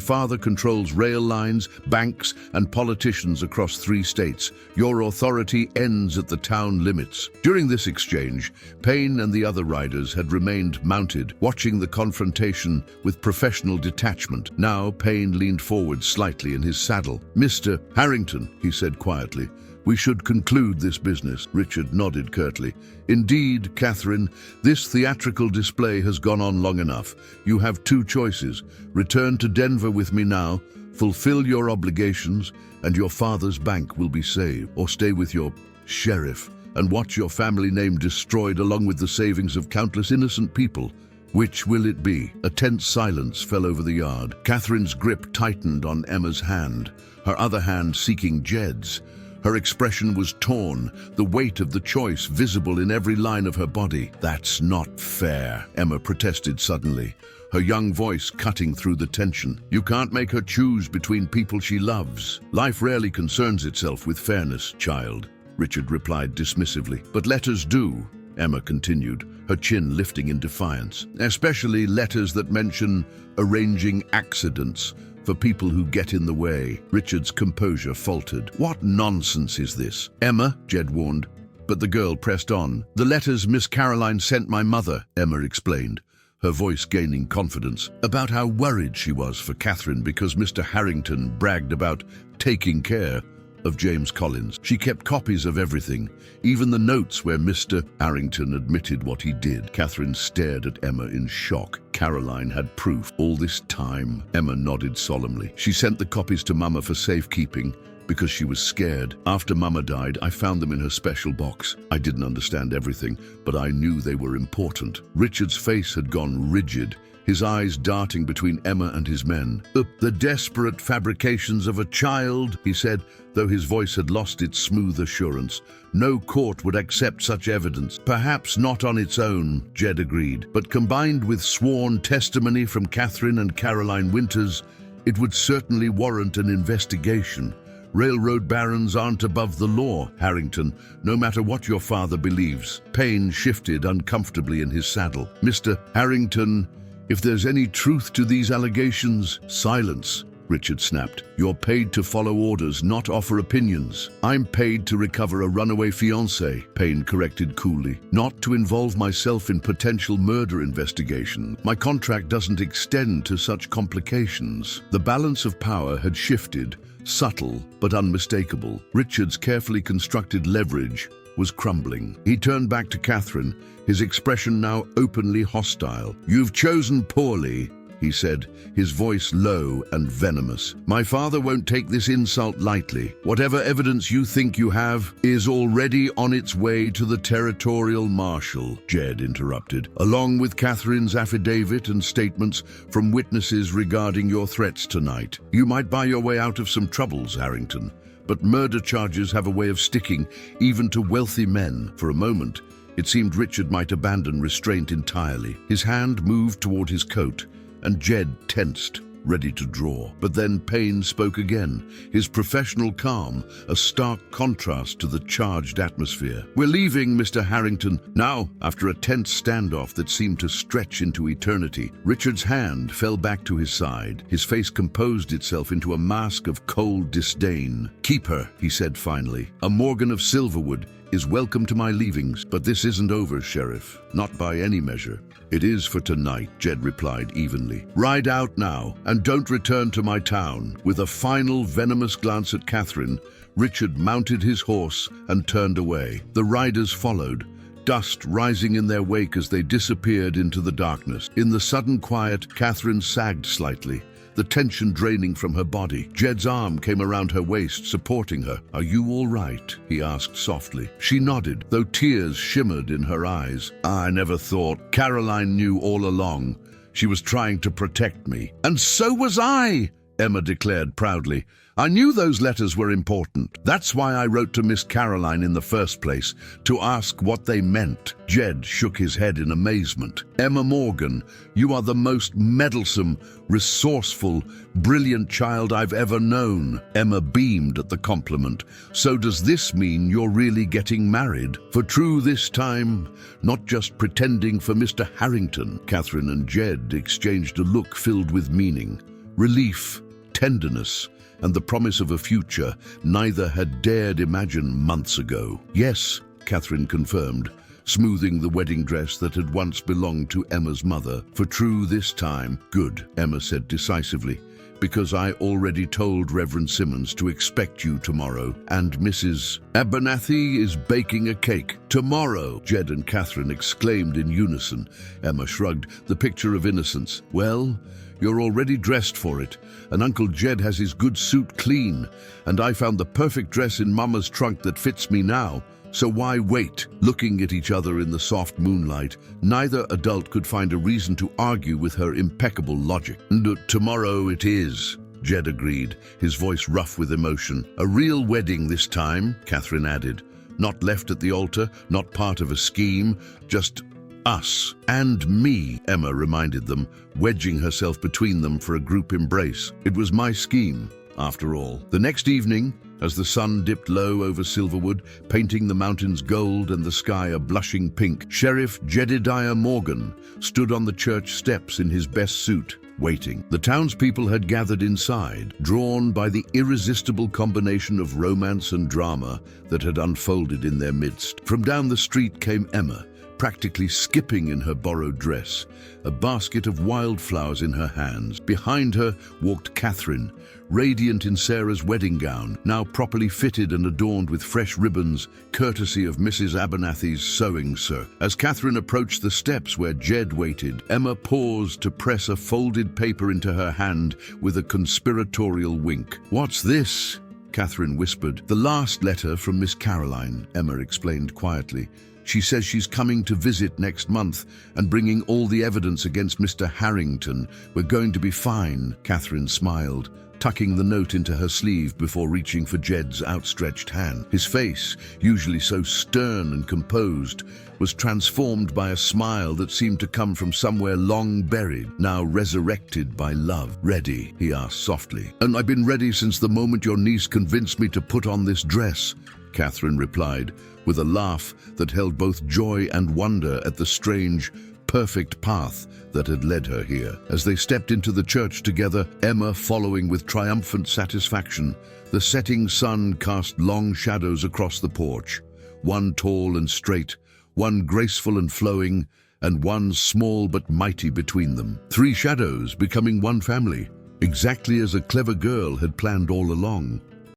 father controls rail lines, banks, and politicians across 3 states. Your authority ends at the town limits. During this exchange, Payne and the other riders had remained mounted, watching the confrontation with professional detachment. Now Payne leaned forward slightly in his saddle. Mr. Harrington, he said quietly, we should conclude this business. Richard nodded curtly. Indeed, Catherine, this theatrical display has gone on long enough. You have 2 choices. Return to Denver with me now, fulfill your obligations, and your father's bank will be saved. Or stay with your sheriff and watch your family name destroyed along with the savings of countless innocent people. Which will it be? A tense silence fell over the yard. Catherine's grip tightened on Emma's hand, her other hand seeking Jed's. Her expression was torn, the weight of the choice visible in every line of her body. That's not fair, Emma protested suddenly, her young voice cutting through the tension. You can't make her choose between people she loves. Life rarely concerns itself with fairness, child, Richard replied dismissively. But letters do, Emma continued, her chin lifting in defiance. Especially letters that mention arranging accidents for people who get in the way. Richard's composure faltered. What nonsense is this? Emma, Jed warned, but the girl pressed on. The letters Miss Caroline sent my mother, Emma explained, her voice gaining confidence, about how worried she was for Catherine because Mr. Harrington bragged about taking care of James Collins. She kept copies of everything, even the notes where Mr. Harrington admitted what he did. Catherine stared at Emma in shock. Caroline had proof all this time. Emma nodded solemnly. She sent the copies to Mama for safekeeping because she was scared. After Mama died, I found them in her special box. I didn't understand everything, but I knew they were important. Richard's face had gone rigid, his eyes darting between Emma and his men. The desperate fabrications of a child, he said, though his voice had lost its smooth assurance. No court would accept such evidence. Perhaps not on its own, Jed agreed, but combined with sworn testimony from Catherine and Caroline Winters, it would certainly warrant an investigation. Railroad barons aren't above the law, Harrington, no matter what your father believes. Payne shifted uncomfortably in his saddle. Mr. Harrington, if there's any truth to these allegations, silence, Richard snapped. You're paid to follow orders, not offer opinions. I'm paid to recover a runaway fiancé, Payne corrected coolly, not to involve myself in potential murder investigation. My contract doesn't extend to such complications. The balance of power had shifted, subtle but unmistakable. Richard's carefully constructed leverage was crumbling. He turned back to Catherine, his expression now openly hostile. You've chosen poorly, he said, his voice low and venomous. "My father won't take this insult lightly. Whatever evidence you think you have is already on its way to the territorial marshal," Jed interrupted, "along with Catherine's affidavit and statements from witnesses regarding your threats tonight. You might buy your way out of some troubles, Harrington, but murder charges have a way of sticking even to wealthy men. For a moment, it seemed Richard might abandon restraint entirely. His hand moved toward his coat, and Jed tensed, ready to draw. But then Payne spoke again, his professional calm, a stark contrast to the charged atmosphere. "We're leaving, Mr. Harrington." Now, after a tense standoff that seemed to stretch into eternity, Richard's hand fell back to his side. His face composed itself into a mask of cold disdain. "Keep her," he said finally. "A Morgan of Silverwood is welcome to my leavings, but this isn't over, Sheriff. Not by any measure." "It is for tonight," Jed replied evenly. "Ride out now, and don't return to my town." With a final venomous glance at Catherine, Richard mounted his horse and turned away. The riders followed, dust rising in their wake as they disappeared into the darkness. In the sudden quiet, Catherine sagged slightly, the tension draining from her body. Jed's arm came around her waist, supporting her. "Are you all right?" he asked softly. She nodded, though tears shimmered in her eyes. "I never thought. Caroline knew all along. She was trying to protect me." "And so was I," Emma declared proudly. "I knew those letters were important. That's why I wrote to Miss Caroline in the first place, to ask what they meant." Jed shook his head in amazement. "Emma Morgan, you are the most meddlesome, resourceful, brilliant child I've ever known." Emma beamed at the compliment. "So does this mean you're really getting married? For true this time, not just pretending for Mr. Harrington?" Catherine and Jed exchanged a look filled with meaning, relief, tenderness, and the promise of a future neither had dared imagine months ago. "Yes," Catherine confirmed, smoothing the wedding dress that had once belonged to Emma's mother. "For true this time." "Good," Emma said decisively, "because I already told Reverend Simmons to expect you tomorrow, and Mrs. Abernathy is baking a cake." "Tomorrow!" Jed and Catherine exclaimed in unison. Emma shrugged, the picture of innocence. "Well, you're already dressed for it, and Uncle Jed has his good suit clean, and I found the perfect dress in Mama's trunk that fits me now. So why wait?" Looking at each other in the soft moonlight, neither adult could find a reason to argue with her impeccable logic. "And tomorrow it is," Jed agreed, his voice rough with emotion. "A real wedding this time," Catherine added. "Not left at the altar, not part of a scheme, just us." "And me," Emma reminded them, wedging herself between them for a group embrace. "It was my scheme, after all." The next evening, as the sun dipped low over Silverwood, painting the mountains gold and the sky a blushing pink, Sheriff Jedediah Morgan stood on the church steps in his best suit, waiting. The townspeople had gathered inside, drawn by the irresistible combination of romance and drama that had unfolded in their midst. From down the street came Emma, practically skipping in her borrowed dress, a basket of wildflowers in her hands. Behind her walked Catherine, radiant in Sarah's wedding gown, now properly fitted and adorned with fresh ribbons, courtesy of Mrs. Abernathy's sewing circ. As Catherine approached the steps where Jed waited, Emma paused to press a folded paper into her hand with a conspiratorial wink. "What's this?" Catherine whispered. "The last letter from Miss Caroline," Emma explained quietly. "She says she's coming to visit next month and bringing all the evidence against Mr. Harrington. We're going to be fine." Catherine smiled, tucking the note into her sleeve before reaching for Jed's outstretched hand. His face, usually so stern and composed, was transformed by a smile that seemed to come from somewhere long buried, now resurrected by love. "Ready?" he asked softly. "And I've been ready since the moment your niece convinced me to put on this dress," Catherine replied, with a laugh that held both joy and wonder at the strange, perfect path that had led her here. As they stepped into the church together, Emma following with triumphant satisfaction, the setting sun cast long shadows across the porch, one tall and straight, one graceful and flowing, and one small but mighty between them. 3 shadows becoming one family, exactly as a clever girl had planned all along.